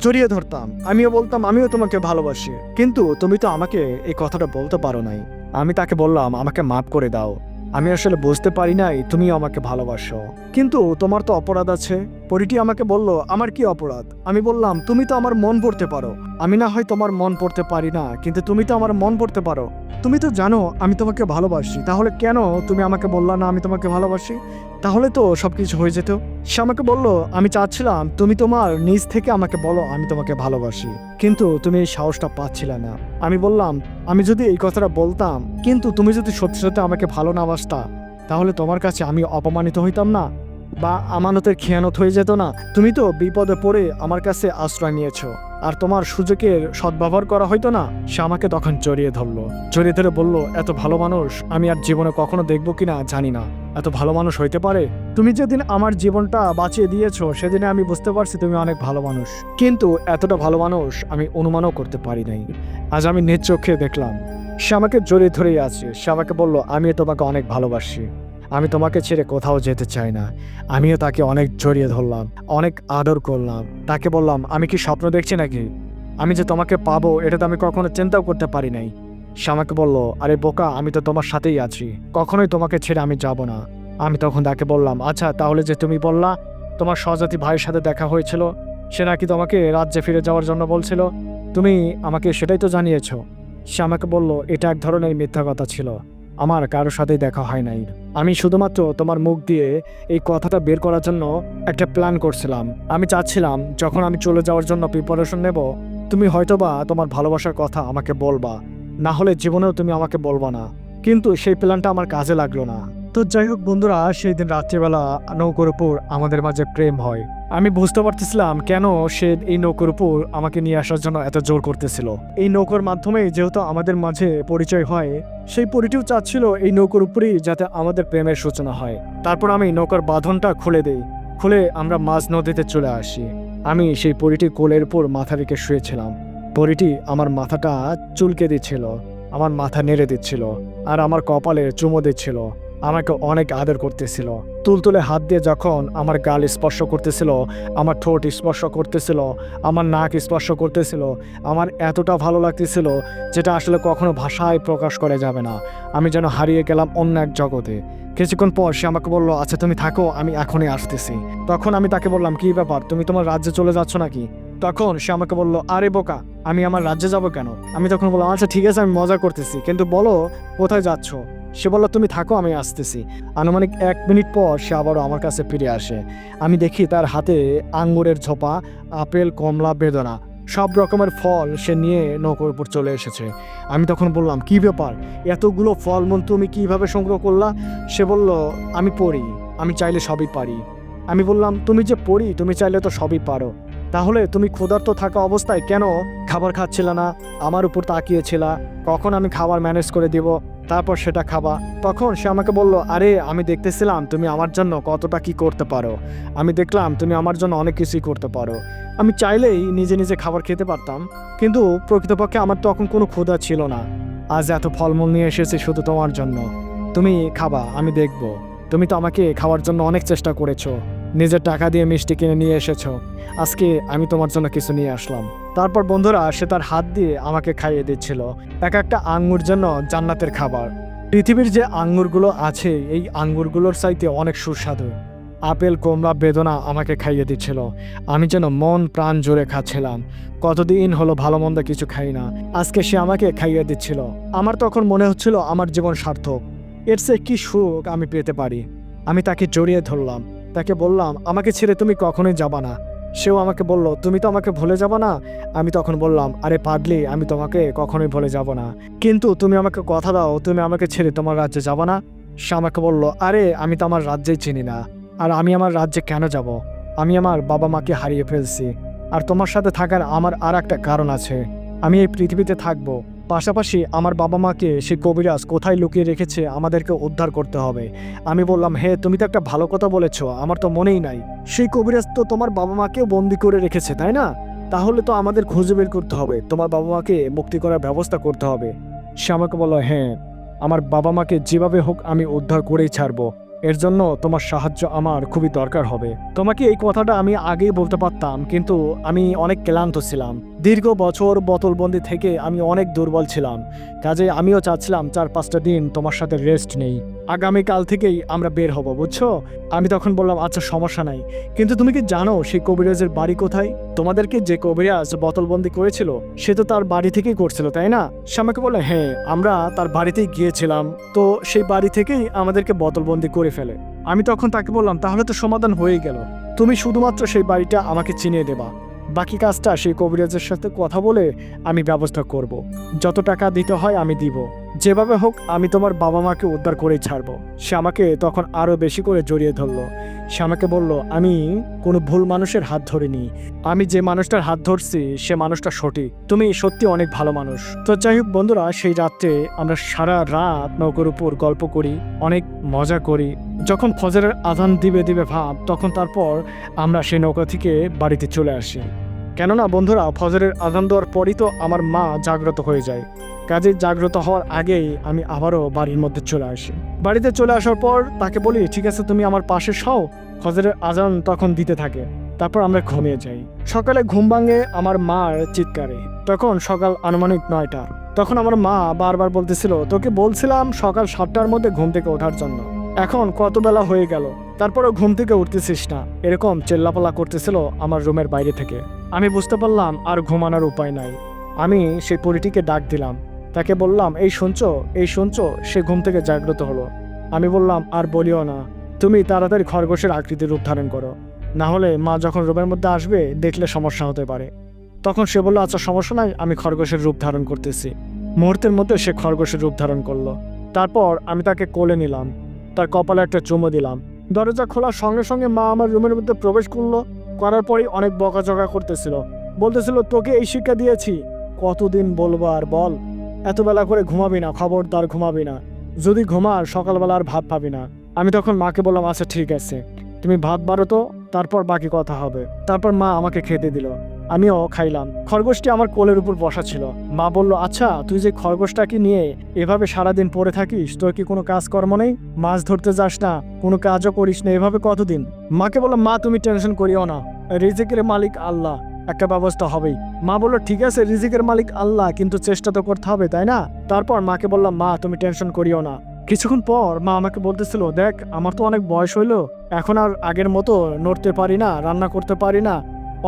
Speaker 1: জড়িয়ে ধরতাম, আমিও বলতাম আমিও তোমাকে ভালোবাসি, কিন্তু তুমি তো আমাকে এই কথাটা বলতে পারো নাই। আমি তাকে বললাম, আমাকে মাফ করে দাও, আমি আসলে বুঝতে পারি নাই তুমি আমাকে ভালোবাসো, কিন্তু তোমার তো অপরাধ আছে। পরীটি আমাকে বলল, আমার কি অপরাধ? আমি বললাম, তুমি তো আমার মন পড়তে পারো। আমি না হয় তোমার মন পড়তে পারি না, কিন্তু তুমি তো আমার মন পড়তে পারো। তুমি তো জানো আমি তোমাকে ভালোবাসি, তাহলে কেন তুমি আমাকে বললা না আমি তোমাকে ভালোবাসি? তাহলে তো সবকিছু হয়ে যেত। সে আমাকে বলল, আমি চাচ্ছিলাম তুমি তোমার নিজ থেকে আমাকে বলো আমি তোমাকে ভালোবাসি, কিন্তু তুমি এই সাহসটা পাচ্ছিলে না। আমি বললাম, আমি যদি এই কথাটা বলতাম, কিন্তু তুমি যদি সত্যি সত্যি আমাকে ভালো না বাসতা, তাহলে তোমার কাছে আমি অপমানিত হইতাম না, বা আমানতের খেয়ানত হয়ে যেত না? তুমি তো বিপদে পড়ে আমার কাছে আশ্রয় নিয়েছো, আর তোমার সুযোগের সদ্ব্যবহার করা হইতো না? সে আমাকে তখন জড়িয়ে ধরলো, জড়িয়ে ধরে বলল, এত ভালো মানুষ আমি আর জীবনে কখনো দেখবো কিনা জানি না। এত ভালো মানুষ হইতে পারে? তুমি যেদিন আমার জীবনটা বাঁচিয়ে দিয়েছো সেদিনে আমি বুঝতে পারছি তুমি অনেক ভালো মানুষ, কিন্তু এতটা ভালো মানুষ আমি অনুমানও করতে পারি নাই। আজ আমি নিজ চোখে দেখলাম। সে আমাকে জড়িয়ে ধরেই আছে। সে আমাকে বলল, আমি তোমাকে অনেক ভালোবাসি, আমি তোমাকে ছেড়ে কোথাও যেতে চাই না। আমিও তাকে অনেক জড়িয়ে ধরলাম, অনেক আদর করলাম। তাকে বললাম, আমি কি স্বপ্ন দেখছি নাকি? আমি যে তোমাকে পাবো এটা তো আমি কখনো চিন্তাও করতে পারি নাই। সে আমাকে বলল, আরে বোকা, আমি তো তোমার সাথেই আছি, কখনোই তোমাকে ছেড়ে আমি যাব না। আমি তখন তাকে বললাম, আচ্ছা তাহলে যে তুমি বললা তোমার সহজাতি ভাইয়ের সাথে দেখা হয়েছিল, সে নাকি তোমাকে রাজ্যে ফিরে যাওয়ার জন্য বলছিল, তুমি আমাকে সেটাই তো জানিয়েছো। সে আমাকে বলল, এটা এক ধরনের মিথ্যা কথা ছিল, আমার কারোর সাথেই দেখা হয় নাই। আমি শুধুমাত্র তোমার মুখ দিয়ে এই কথাটা বের করার জন্য একটা প্ল্যান করছিলাম। আমি চাচ্ছিলাম যখন আমি চলে যাওয়ার জন্য প্রিপারেশন নেব, তুমি হয়তোবা তোমার ভালোবাসার কথা আমাকে বলবা, না হলে জীবনেও তুমি আমাকে বলবা না। কিন্তু সেই প্ল্যানটা আমার কাজে লাগলো না। তো যাই হোক বন্ধুরা, সেই দিন রাত্রিবেলা নৌকোর উপর আমাদের মাঝে প্রেম হয়। আমি বুঝতে পারতেছিলাম কেন সে এই নৌকোর উপর আমাকে নিয়ে আসার জন্য এত জোর করতেছিল। এই নৌকোর মাধ্যমে যেহেতু আমাদের মাঝে পরিচয় হয়, সেই পরিটিও চাচ্ছিল এই নৌকোর উপরেই যাতে আমাদের প্রেমের সূচনা হয়। তারপর আমি নৌকার বাঁধনটা খুলে দেই, খুলে আমরা মাঝ নদীতে চলে আসি। আমি সেই পরিটির কোলের উপর মাথা রেখে শুয়েছিলাম। পরিটি আমার মাথাটা চুলকে দিচ্ছিল, আমার মাথা নেড়ে দিচ্ছিল, আর আমার কপালে চুমো দিচ্ছিল, আমাকে অনেক আদর করতেছিল। তুলতুলে হাত দিয়ে যখন আমার গাল স্পর্শ করতেছিল, আমার ঠোঁট স্পর্শ করতেছিল, আমার নাক স্পর্শ করতেছিল, আমার এতটা ভালো লাগতেছিল যেটা আসলে কখনো ভাষায় প্রকাশ করা যাবে না। আমি যেন হারিয়ে গেলাম অন্য এক জগতে। কিছুক্ষণ পর সে আমাকে বলল, আচ্ছা তুমি থাকো, আমি এখনই আসতেছি। তখন আমি তাকে বললাম, কি ব্যাপার, তুমি তোমার রাজ্যে চলে যাচ্ছ নাকি? তখন সে আমাকে বলল, আরে বোকা, আমি আমার রাজ্যে যাব কেন? আমি তখন বললাম, আচ্ছা ঠিক আছে, আমি মজা করতেছি, কিন্তু বলো কোথায় যাচ্ছ? সে বলল, তুমি থাকো, আমি আসতেছি। আনুমানিক 1 মিনিট পর সে আবারও আমার কাছে ফিরে আসে। আমি দেখি তার হাতে আঙ্গুরের ঝোপা, আপেল, কমলা, বেদানা, সব রকমের ফল সে নিয়ে নৌকোর উপর চলে এসেছে। আমি তখন বললাম, কি ব্যাপার, এতগুলো ফলমূল তুমি কিভাবে সংগ্রহ করলা? সে বলল, আমি পড়ি, আমি চাইলে সবই পারি। আমি বললাম, তুমি যে পড়ি, তুমি চাইলে তো সবই পারো, তাহলে তুমি ক্ষুধার্ত থাকা অবস্থায় কেন খাবার খাচ্ছিল না? আমার উপর তাকিয়েছিলা, কখন আমি খাবার ম্যানেজ করে দিব, তারপর সেটা খাবা। তখন সে আমাকে বলল, আরে আমি দেখতেছিলাম তুমি আমার জন্য কতটা কি করতে পারো, আমি দেখলাম তুমি আমার জন্য অনেক কিছুই করতে পারো। আমি চাইলেই নিজে নিজে খাবার খেতে পারতাম, কিন্তু প্রকৃতপক্ষে আমার তখন কোনো ক্ষুধা ছিল না। আজ এত ফলমূল নিয়ে এসেছি শুধু তোমার জন্য, তুমি খাবা, আমি দেখব। তুমি তো আমাকে খাওয়ার জন্য অনেক চেষ্টা করেছো, নিজের টাকা দিয়ে মিষ্টি কিনে নিয়ে এসেছো, আজকে আমি তোমার জন্য কিছু নিয়ে আসলাম। তারপর বন্ধুরা, সে তার হাত দিয়ে আমাকে খাইয়ে দিচ্ছিল এক একটা আঙ্গুর যেন জান্নাতের খাবার। পৃথিবীর যে আঙ্গুরগুলো আছে, এই আঙ্গুরগুলোর চাইতে অনেক সুস্বাদু। আপেল, কমলা, বেদনা আমাকে খাইয়ে দিচ্ছিল। আমি যেন মন প্রাণ জুড়ে খাচ্ছিলাম। কতদিন হলো ভালো মন্দ কিছু খাই না, আজকে সে আমাকে খাইয়ে দিচ্ছিল। আমার তখন মনে হচ্ছিল আমার জীবন সার্থক, এর চেয়ে কি সুখ আমি পেতে পারি। আমি তাকে জড়িয়ে ধরলাম, তাকে বললাম, আমাকে ছেড়ে তুমি কখনোই যাবা না। সেও আমাকে বলল, তুমি তো আমাকে ভুলে যাবা না? আমি তখন বললাম, আরে পাগলি, আমি তোমাকে কখনোই ভুলে যাব না, কিন্তু তুমি আমাকে কথা দাও, তুমি আমাকে ছেড়ে তোমার রাজ্যে যাবা না? সে আমাকে বলল, আরে আমি তো আমার রাজ্যেই চিনি না, আর আমি আমার রাজ্যে কেন যাব? আমি আমার বাবা মাকে হারিয়ে ফেলছি, আর তোমার সাথে থাকার আমার আর একটা কারণ আছে, আমি এই পৃথিবীতে থাকবো, পাশাপাশি আমার বাবা মাকে সে কবিরাজ কোথায় লুকিয়ে রেখেছে আমাদেরকে উদ্ধার করতে হবে। আমি বললাম, হে, তুমি তো একটা ভালো কথা বলেছ, আমার তো মনেই নাই। সেই কবিরাজ তো তোমার বাবা মাকেও বন্দি করে রেখেছে, তাই না? তাহলে তো আমাদের খুঁজে বের করতে হবে, তোমার বাবা মাকে মুক্তি করার ব্যবস্থা করতে হবে। সে আমাকে বলল, হ্যাঁ, আমার বাবা মাকে যেভাবে হোক আমি উদ্ধার করেই ছাড়বো, এর জন্য তোমার সাহায্য আমার খুবই দরকার হবে। তোমাকে এই কথাটা আমি আগেই বলতে পারতাম, কিন্তু আমি অনেক ক্লান্ত ছিলাম, দীর্ঘ বছর বোতলবন্দি থেকে আমি অনেক দুর্বল ছিলাম, কাজে আমিও চাচ্ছিলাম 4-5টা দিন তোমার সাথে রেস্ট নেই। আগামীকাল থেকেই আমরা বের হব, বুঝছো? আমি তখন বললাম আচ্ছা সমস্যা নাই, কিন্তু তুমি কি জানো সেই কবিরাজের বাড়ি কোথায়? তোমাদেরকে যে কবিরাজ বোতলবন্দি করেছিল সে তো তার বাড়ি থেকেই করছিল, তাই না? সে আমাকে বলে হ্যাঁ, আমরা তার বাড়িতেই গিয়েছিলাম, তো সেই বাড়ি থেকেই আমাদেরকে বোতলবন্দি করে ফেলে। আমি তখন তাকে বললাম তাহলে তো সমাধান হয়ে গেল, তুমি শুধুমাত্র সেই বাড়িটা আমাকে চিনিয়ে দেবা, বাকি কাজটা সেই কবিরাজের সাথে কথা বলে আমি ব্যবস্থা করব। যত টাকা দিতে হয় আমি দিব, যেভাবে হোক আমি তোমার বাবা মাকে উদ্ধার করেই ছাড়বো। সে আমাকে তখন আরো বেশি করে জড়িয়ে ধরলো। সে আমাকে বলল আমি কোনো ভুল মানুষের হাত ধরিনি, আমি যে মানুষটার হাত ধরছি সে মানুষটা সঠিক, তুমি সত্যি অনেক ভালো মানুষ। তো যাই হোক বন্ধুরা, সেই রাত্রে আমরা সারা রাত নৌকার উপর গল্প করি, অনেক মজা করি। যখন ফজরের আজান দিবে দিবে ভাব, তখন তারপর আমরা সেই নৌকা থেকে বাড়িতে চলে আসি। কেননা বন্ধুরা, ফজরের আজান দেওয়ার পরই তো আমার মা জাগ্রত হয়ে যায়, কাজে জাগ্রত হওয়ার আগেই আমি আবারও বাড়ির মধ্যে চলে আসি। বাড়িতে চলে আসার পর তাকে বলি ঠিক আছে তুমি আমার পাশে শাও, ফজরের আজান তখন দিতে থাকে, তারপর আমরা ঘুমিয়ে যাই। সকালে ঘুম ভাঙে আমার মার চিৎকারে। তখন সকাল আনুমানিক 9টা। তখন আমার মা বারবার বলতেছিল তোকে বলছিলাম সকাল 7টার মধ্যে ঘুম থেকে ওঠার জন্য, এখন কত বেলা হয়ে গেল তারপরেও ঘুম থেকে উঠতেছিস না, এরকম চেল্লাপালা করতেছিল আমার রুমের বাইরে থেকে। আমি বুঝতে পারলাম আর ঘুমানোর উপায় নাই। আমি সেই পরিটিকে ডাক দিলাম, তাকে বললাম এই শুনছো, এই শুনছো? সে ঘুম থেকে জাগ্রত হলো। আমি বললাম আর বলিও না, তুমি তাড়াতাড়ি খরগোশের আকৃতির রূপ ধারণ করো, না হলে মা যখন রুমের মধ্যে আসবে দেখলে সমস্যা হতে পারে। তখন সে বললো আচ্ছা সমস্যা নাই, আমি খরগোশের রূপ ধারণ করতেছি। মুহূর্তের মধ্যে সে খরগোশের রূপ ধারণ করলো। তারপর আমি তাকে কোলে নিলাম, তার কপালে একটা চুমু দিলাম। দরজা খোলার সঙ্গে সঙ্গে মা আমার রুমের মধ্যে প্রবেশ করলো। করার পরই অনেক বকাঝকা করতেছিল, বলতেছিল তোকে এই শিক্ষা দিয়েছি, কতদিন বলবো আর বল, এত বেলা করে ঘুমাবি না, খবরদার ঘুমাবি না, যদি ঘুমার সকালবেলা আর ভাত পাবি না। আমি তখন মাকে বললাম আচ্ছা ঠিক আছে, তুমি ভাত বাড়ো তো, তারপর বাকি কথা হবে। তারপর মা আমাকে খেতে দিল, আমিও খাইলাম। খরগোশটি আমার কোলের উপর বসা ছিল। মা বলল আচ্ছা তুই যে খরগোশটাকে নিয়ে এভাবে সারাদিন পড়ে থাকিস, তোর কি কোনো কাজকর্ম নেই? মাছ ধরতে যাস না, কোনো কাজও করিস না, এভাবে কতদিন? মাকে বললাম মা তুমি টেনশন করিও না, রিজিকের মালিক আল্লাহ, একটা ব্যবস্থা হবেই। মা বললো ঠিক আছে রিজিকের মালিক আল্লাহ, কিন্তু চেষ্টা তো করতে হবে তাই না? তারপর মাকে বললাম মা তুমি টেনশন করিও না। কিছুক্ষণ পর মা আমাকে বলতেছিল দেখ আমার তো অনেক বয়স হইলো, এখন আর আগের মতো নড়তে পারি না, রান্না করতে পারি না,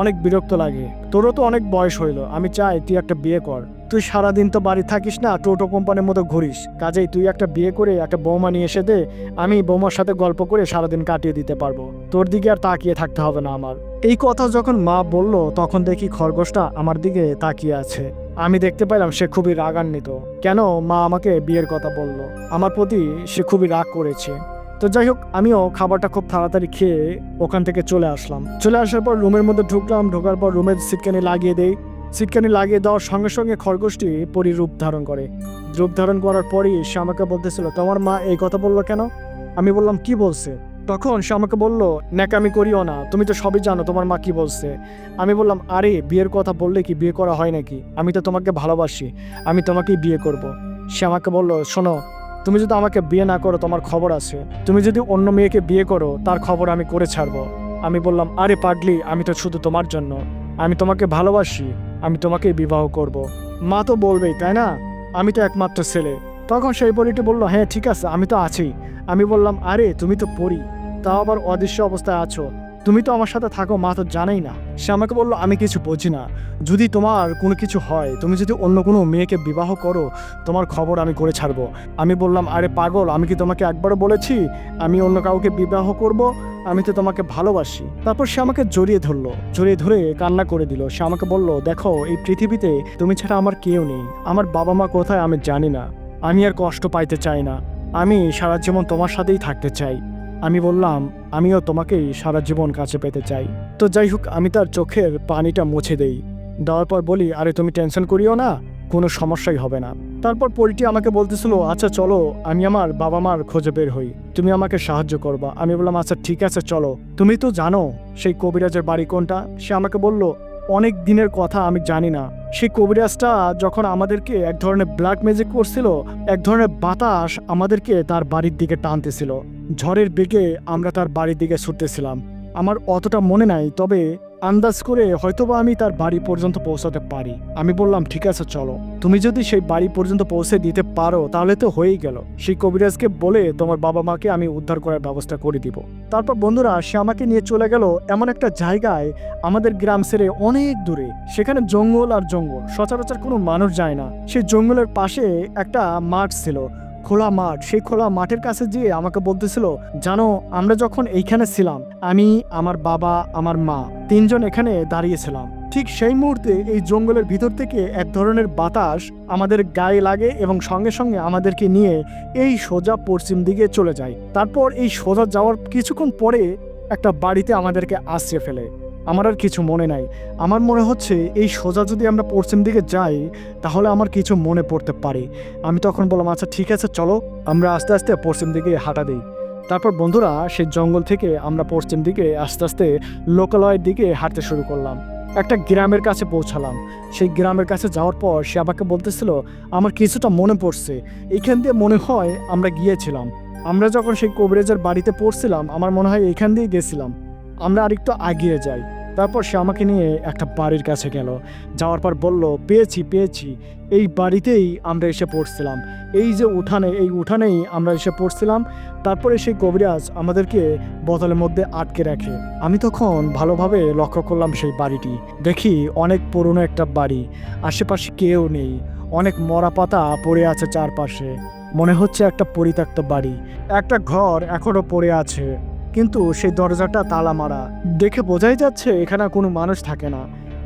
Speaker 1: অনেক বিরক্ত লাগে, তোরও তো অনেক বয়স হইলো, আমি চাই তুই একটা বিয়ে কর। তুই সারাদিন তো বাড়ি থাকিস না, টোটো কোম্পানির মতো ঘুরিস, কাজেই তুই একটা বিয়ে করে একটা বৌমা নিয়ে এসে দে, আমি বৌমার সাথে গল্প করে সারাদিন কাটিয়ে দিতে পারবো, তোর দিকে আর তাকিয়ে থাকতে হবে না আমার। এই কথা যখন মা বলল তখন দেখি খরগোশটা আমার দিকে তাকিয়ে আছে। আমি দেখতে পেলাম সে খুবই রাগান্বিত, কেন মা আমাকে বিয়ের কথা বলল, আমার প্রতি সে খুবই রাগ করেছে। তো যাই হোক আমিও খাবারটা খুব তাড়াতাড়ি খেয়ে ওখান থেকে চলে আসলাম। চলে আসার পর রুমের মধ্যে ঢুকলাম, ঢোকার পর রুমের সিটকানি লাগিয়ে দেই। সিটকানি লাগিয়ে দেওয়ার সঙ্গে সঙ্গে খরগোশটি পরি রূপ ধারণ করে। রূপ ধারণ করার পরই সে আমাকে বলতেছিল তোমার মা এই কথা বললো কেন? আমি বললাম কি বলছে? তখন সে আমাকে বলল ন্যাকামি করিও না, তুমি তো সবই জানো তোমার মা কি বলছে। আমি বললাম আরে বিয়ের কথা বললে কি বিয়ে করা হয় নাকি? আমি তো তোমাকে ভালোবাসি, আমি তোমাকেই বিয়ে করব। সে আমাকে বলল শোনো, তুমি যদি আমাকে বিয়ে না করো তোমার খবর আছে, তুমি যদি অন্য মেয়েকে বিয়ে করো তার খবর আমি করে ছাড়বো। আমি বললাম আরে পাগলি, আমি তো শুধু তোমার জন্য, আমি তোমাকে ভালোবাসি, আমি তোমাকেই বিবাহ করব। মা তো বলবেই তাই না, আমি তো একমাত্র ছেলে। তখন সেই পরীটি বলল হ্যাঁ ঠিক আছে আমি তো আছি। আমি বললাম আরে তুমি তো পরী, তাও আবার অদৃশ্য অবস্থায় আছো, তুমি তো আমার সাথে থাকো, মা তো জানেই না। সে আমাকে বললো আমি কিছু বুঝি না, যদি তোমার কোনো কিছু হয়, তুমি যদি অন্য কোনো মেয়েকে বিবাহ করো তোমার খবর আমি করে ছাড়বো। আমি বললাম আরে পাগল, আমি কি তোমাকে একবারও বলেছি আমি অন্য কাউকে বিবাহ করব? আমি তো তোমাকে ভালোবাসি। তারপর সে আমাকে জড়িয়ে ধরলো, জড়িয়ে ধরে কান্না করে দিল। সে আমাকে বলল দেখো এই পৃথিবীতে তুমি ছাড়া আমার কেউ নেই, আমার বাবা মা কোথায় আমি জানি না, আমি আর কষ্ট পাইতে চাই না, আমি সারা জীবন তোমার সাথেই থাকতে চাই। আমি বললাম আমিও তোমাকেই সারা জীবন কাছে পেতে চাই। তো যাই হোক আমি তার চোখের পানিটা মুছে দেই, দেওয়ার পর বলি আরে তুমি টেনশন করিও না, কোনো সমস্যাই হবে না। তারপর পরিটি আমাকে বলতেছিল আচ্ছা চলো আমি আমার বাবা মার খোঁজে বের হই, তুমি আমাকে সাহায্য করবা। আমি বললাম আচ্ছা ঠিক আছে চলো। তুমি তো জানো সেই কবিরাজের বাড়ি কোনটা? সে আমাকে বলল অনেক দিনের কথা আমি জানি না, সেই কবিরাজটা যখন আমাদেরকে এক ধরনের ব্ল্যাক ম্যাজিক করছিল, এক ধরনের বাতাস আমাদেরকে তার বাড়ির দিকে টানতেছিল, ঝড়ের বেগে আমরা তার বাড়ির দিকে ছুটতেছিলাম। আমার অতটা মনে নাই, তবে আন্দাজ করে হয়তোবা আমি তার বাড়ি পর্যন্ত পৌঁছাতে পারি। আমি বললাম ঠিক আছে চলো, তুমি যদি সেই বাড়ি পর্যন্ত পৌঁছে দিতে পারো তাহলে তো হয়েই গেল। সেই কবিরাজকে বলে তোমার বাবা মাকে আমি উদ্ধার করার ব্যবস্থা করে দিব। তারপর বন্ধুরা সে আমাকে নিয়ে চলে গেল এমন একটা জায়গায়, আমাদের গ্রাম ছেড়ে অনেক দূরে। সেখানে জঙ্গল আর জঙ্গল, সচরাচর কোনো মানুষ যায় না। সেই জঙ্গলের পাশে একটা মাঠ ছিল, খোলা মাঠ। সেই খোলা মাঠের কাছে গিয়ে আমাকে বলতেছিল, জানো আমরা যখন এইখানে ছিলাম, আমি, আমার বাবা, আমার মা, তিনজন এখানে দাঁড়িয়েছিলাম। ঠিক সেই মুহূর্তে এই জঙ্গলের ভিতর থেকে এক ধরনের বাতাস আমাদের গায়ে লাগে এবং সঙ্গে সঙ্গে আমাদেরকে নিয়ে এই সোজা পশ্চিম দিকে চলে যায়। তারপর এই সোজা যাওয়ার কিছুক্ষণ পরে একটা বাড়িতে আমাদেরকে আশ্রয় ফেলে। আমার আর কিছু মনে নাই। আমার মনে হচ্ছে এই সোজা যদি আমরা পশ্চিম দিকে যাই তাহলে আমার কিছু মনে পড়তে পারে। আমি তখন বললাম আচ্ছা ঠিক আছে চলো, আমরা আস্তে আস্তে পশ্চিম দিকে হাঁটা দিই। তারপর বন্ধুরা সেই জঙ্গল থেকে আমরা পশ্চিম দিকে আস্তে আস্তে লোকালয়ের দিকে হাঁটতে শুরু করলাম। একটা গ্রামের কাছে পৌঁছালাম। সেই গ্রামের কাছে যাওয়ার পর সে আমাকে বলতেছিল, আমার কিছুটা মনে পড়ছে, এইখান দিয়ে মনে হয় আমরা গিয়েছিলাম। আমরা যখন সেই কবিরাজের বাড়িতে পড়ছিলাম আমার মনে হয় এইখান দিয়ে গেছিলাম, আমরা আরেকটু এগিয়ে যাই। তারপর সে আমাকে নিয়ে একটা বাড়ির কাছে গেল। যাওয়ার পর বলল, পেয়েছি, এই বাড়িতেই আমরা এসে পড়ছিলাম, এই যে উঠানে, এই উঠানেই আমরা এসে পড়ছিলাম। তারপরে সেই কবিরাজ আমাদেরকে বোতলের মধ্যে আটকে রাখে। আমি তখন ভালোভাবে লক্ষ্য করলাম সেই বাড়িটি। দেখি অনেক পুরনো একটা বাড়ি, আশেপাশে কেউ নেই, অনেক মরা পাতা পড়ে আছে চারপাশে, মনে হচ্ছে একটা পরিত্যক্ত বাড়ি। একটা ঘর এখনো পড়ে আছে, কিন্তু সেই দরজাটা তালা মারা, দেখে বোঝাই যাচ্ছে এখানে কোনো মানুষ থাকে না।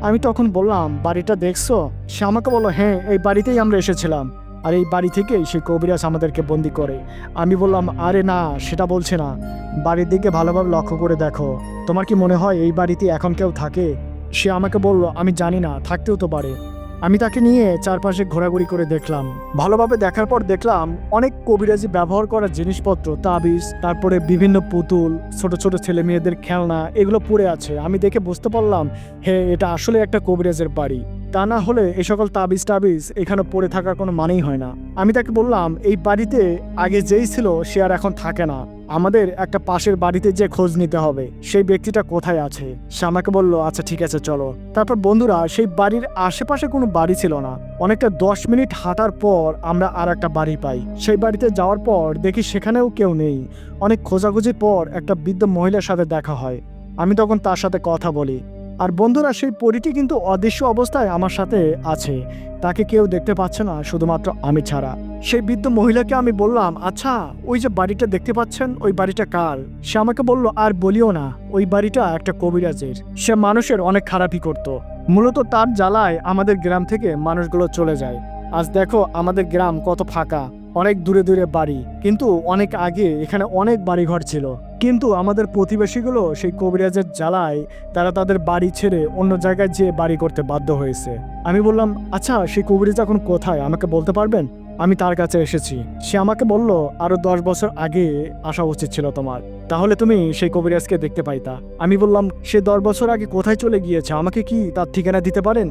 Speaker 1: আমি তখন বললাম, বাড়িটা দেখছো? সে আমাকে বলল, হ্যাঁ এই বাড়িতেই আমরা এসেছিলাম, আর এই বাড়ি থেকেই সেই কবিরাজ আমাদেরকে বন্দি করে। আমি বললাম, আরে না, সেটা বলছে না, বাড়ির দিকে ভালোভাবে লক্ষ্য করে দেখো, তোমার কি মনে হয় এই বাড়িতে এখন কেউ থাকে? সে আমাকে বলল, আমি জানি না, থাকতেও তো পারে। আমি তাকে নিয়ে চারপাশে ঘোরাঘুরি করে দেখলাম। ভালোভাবে দেখার পর দেখলাম অনেক কবিরাজি ব্যবহার করা জিনিসপত্র, তাবিজ, তারপরে বিভিন্ন পুতুল, ছোট ছোট ছেলে মেয়েদের খেলনা, এগুলো পড়ে আছে। আমি দেখে বুঝতে পারলাম, হ্যাঁ এটা আসলে একটা কবিরাজের বাড়ি। তা না হলে এই সকল তাবিজ এখানে পড়ে থাকার কোনো মানেই হয় না। আমি তাকে বললাম, এই বাড়িতে আগে যেই ছিল সে আর এখন থাকে না, আমাদের একটা পাশের বাড়িতে যে খোঁজ নিতে হবে, সেই ব্যক্তিটা কোথায় আছে। সে আমাকে বলল, আচ্ছা ঠিক আছে চলো। তারপর বন্ধুরা সেই বাড়ির আশেপাশে কোনো বাড়ি ছিল না। অনেকটা 10 মিনিট হাঁটার পর আমরা আর একটা বাড়ি পাই। সেই বাড়িতে যাওয়ার পর দেখি সেখানেও কেউ নেই। অনেক খোঁজাখুঁজির পর একটা বৃদ্ধ মহিলার সাথে দেখা হয়। আমি তখন তার সাথে কথা বলি। আর বন্ধুরা সেই পরীটি কিন্তু অদৃশ্য অবস্থায় আমার সাথে আছে, তাকে কেউ দেখতে পাচ্ছে না শুধুমাত্র আমি ছাড়া। সেই বৃদ্ধ মহিলাকে আমি বললাম, আচ্ছা ওই যে বাড়িটা দেখতে পাচ্ছেন ওই বাড়িটা কার? সে আমাকে বলল, আর বলিও না, ওই বাড়িটা একটা কবিরাজের। সে মানুষের অনেক খারাপই করত। মূলত তার জ্বালায় আমাদের গ্রাম থেকে মানুষগুলো চলে যায়। আজ দেখো আমাদের গ্রাম কত ফাঁকা, অনেক দূরে দূরে বাড়ি, কিন্তু অনেক আগে এখানে অনেক বাড়িঘর ছিল। কিন্তু আমাদের প্রতিবেশীগুলো সেই কবিরাজের জ্বালায় তারা তাদের বাড়ি ছেড়ে অন্য জায়গায় যেয়ে বাড়ি করতে বাধ্য হয়েছে। আমি বললাম, আচ্ছা সেই কবিরাজ এখন কোথায় আমাকে বলতে পারবেন? আমি তার কাছে এসেছি। সে আমাকে বলল, আরো 10 বছর আগে আসা উচিত ছিল তোমার, তাহলে তুমি সেই কবিরাজকে দেখতে পাইতা। আমি বললাম, সে 10 বছর আগে কোথায় চলে গিয়েছে, আমাকে কি তার ঠিকানা দিতে পারেন?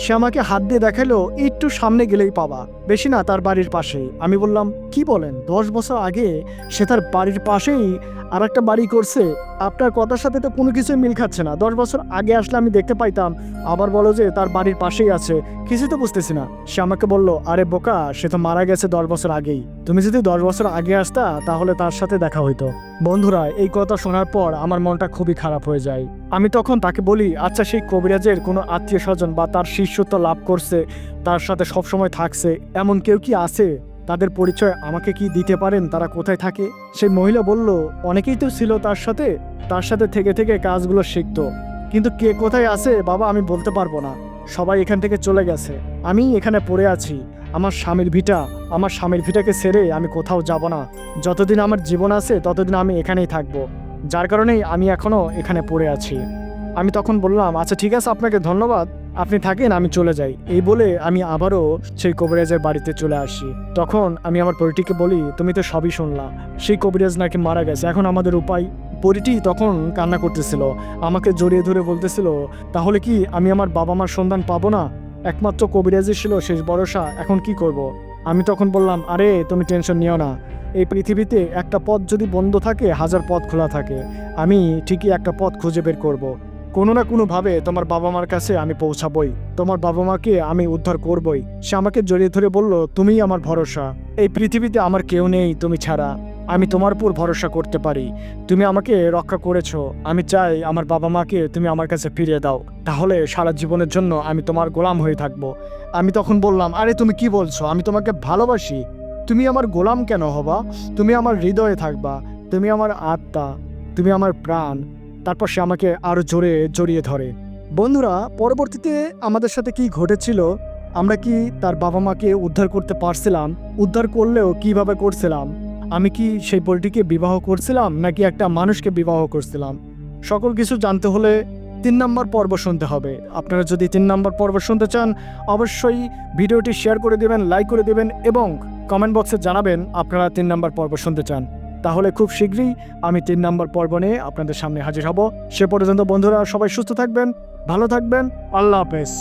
Speaker 1: সে আমাকে হাত দিয়ে দেখালো, একটু সামনে গেলেই পাবা, বেশি না, তার বাড়ির পাশেই। আমি বললাম, কি বলেন, 10 বছর আগে সে তার বাড়ির পাশেই আর একটা বাড়ি করছে? আপনার কথার সাথে তো কোনো কিছুই মিল খাচ্ছে না। 10 বছর আগে আসলে আমি দেখতে পাইতাম, আবার বলো যে তার বাড়ির পাশেই আছে, কিছু তো বুঝতেছি না। সে আমাকে বলল, আরে বোকা, সে তো মারা গেছে 10 বছর আগেই, তুমি যদি 10 বছর আগে আসতা তাহলে তার সাথে দেখা হইতো। বন্ধুরা এই কথা শোনার পর আমার মনটা খুবই খারাপ হয়ে যায়। আমি তখন তাকে বলি, আচ্ছা সেই কবিরাজের কোনো আত্মীয় স্বজন বা তার শিষ্যত্ব লাভ করছে, তার সাথে সবসময় থাকছে, এমন কেউ কি আছে? তাদের পরিচয় আমাকে কি দিতে পারেন, তারা কোথায় থাকে? সেই মহিলা বলল, অনেকেই তো ছিল তার সাথে থেকে থেকে কাজগুলো শিখতো, কিন্তু কে কোথায় আছে বাবা আমি বলতে পারবো না, সবাই এখান থেকে চলে গেছে। আমি এখানে পড়ে আছি, আমার স্বামীর ভিটাকে ছেড়ে আমি কোথাও যাব না। যতদিন আমার জীবন আছে ততদিন আমি এখানেই থাকবো, যার কারণেই আমি এখনো এখানে পড়ে আছি। আমি তখন বললাম, আচ্ছা ঠিক আছে, আপনাকে ধন্যবাদ, আপনি থাকেন, আমি চলে যাই। এই বলে আমি আবারও সেই কবিরাজের বাড়িতে চলে আসি। তখন আমি আমার পরিটিকে বলি, তুমি তো সবই শুনলা, সেই কবিরাজ নাকি মারা গেছে, এখন আমাদের উপায়? পরিটি তখন কান্না করতেছিল, আমাকে জড়িয়ে ধরে বলতেছিল, তাহলে কি আমি আমার বাবা মার সন্ধান পাবো না? একমাত্র কবিরাজই ছিল শেষ ভরসা, এখন কি করব? আমি তখন বললাম, আরে তুমি টেনশন নিও না, এই পৃথিবীতে একটা পথ যদি বন্ধ থাকে 1000 পথ খোলা থাকে, আমি ঠিকই একটা পথ খুঁজে বের করব। কোনো না কোনোভাবে তোমার বাবা মার কাছে আমি পৌঁছাবই, তোমার বাবা মাকে আমি উদ্ধার করবই। সে আমাকে জড়িয়ে ধরে বলল, তুমিই আমার ভরসা, এই পৃথিবীতে আমার কেউ নেই তুমি ছাড়া, আমি তোমার উপর ভরসা করতে পারি, তুমি আমাকে রক্ষা করেছো, আমি চাই আমার বাবা মাকে তুমি আমার কাছে ফিরিয়ে দাও, তাহলে সারা জীবনের জন্য আমি তোমার গোলাম হয়ে থাকবো। আমি তখন বললাম, আরে তুমি কি বলছো, আমি তোমাকে ভালোবাসি, তুমি আমার গোলাম কেন হবা, তুমি আমার হৃদয়ে থাকবা, তুমি আমার আত্মা, তুমি আমার প্রাণ। তারপর সে আমাকে আরো জোরে জড়িয়ে ধরে। বন্ধুরা, পরবর্তীতে আমাদের সাথে কি ঘটেছিল, আমরা কি তার বাবা মাকে উদ্ধার করতে পারছিলাম, উদ্ধার করলেও কিভাবে করছিলাম, আমি কি সেই পোল্ট্রিকে বিবাহ করছিলাম নাকি একটা মানুষকে বিবাহ করছিলাম, সকল কিছু জানতে হলে 3 নম্বর পর্ব শুনতে হবে। আপনারা যদি 3 নম্বর পর্ব শুনতে চান অবশ্যই ভিডিওটি শেয়ার করে দেবেন, লাইক করে দেবেন এবং কমেন্ট বক্সে জানাবেন আপনারা 3 নম্বর পর্ব শুনতে চান। তাহলে খুব শীঘ্রই আমি 3 নম্বর পর্ব নিয়ে আপনাদের সামনে হাজির হব। সে পর্যন্ত বন্ধুরা সবাই সুস্থ থাকবেন, ভালো থাকবেন, আল্লাহ হাফেজ।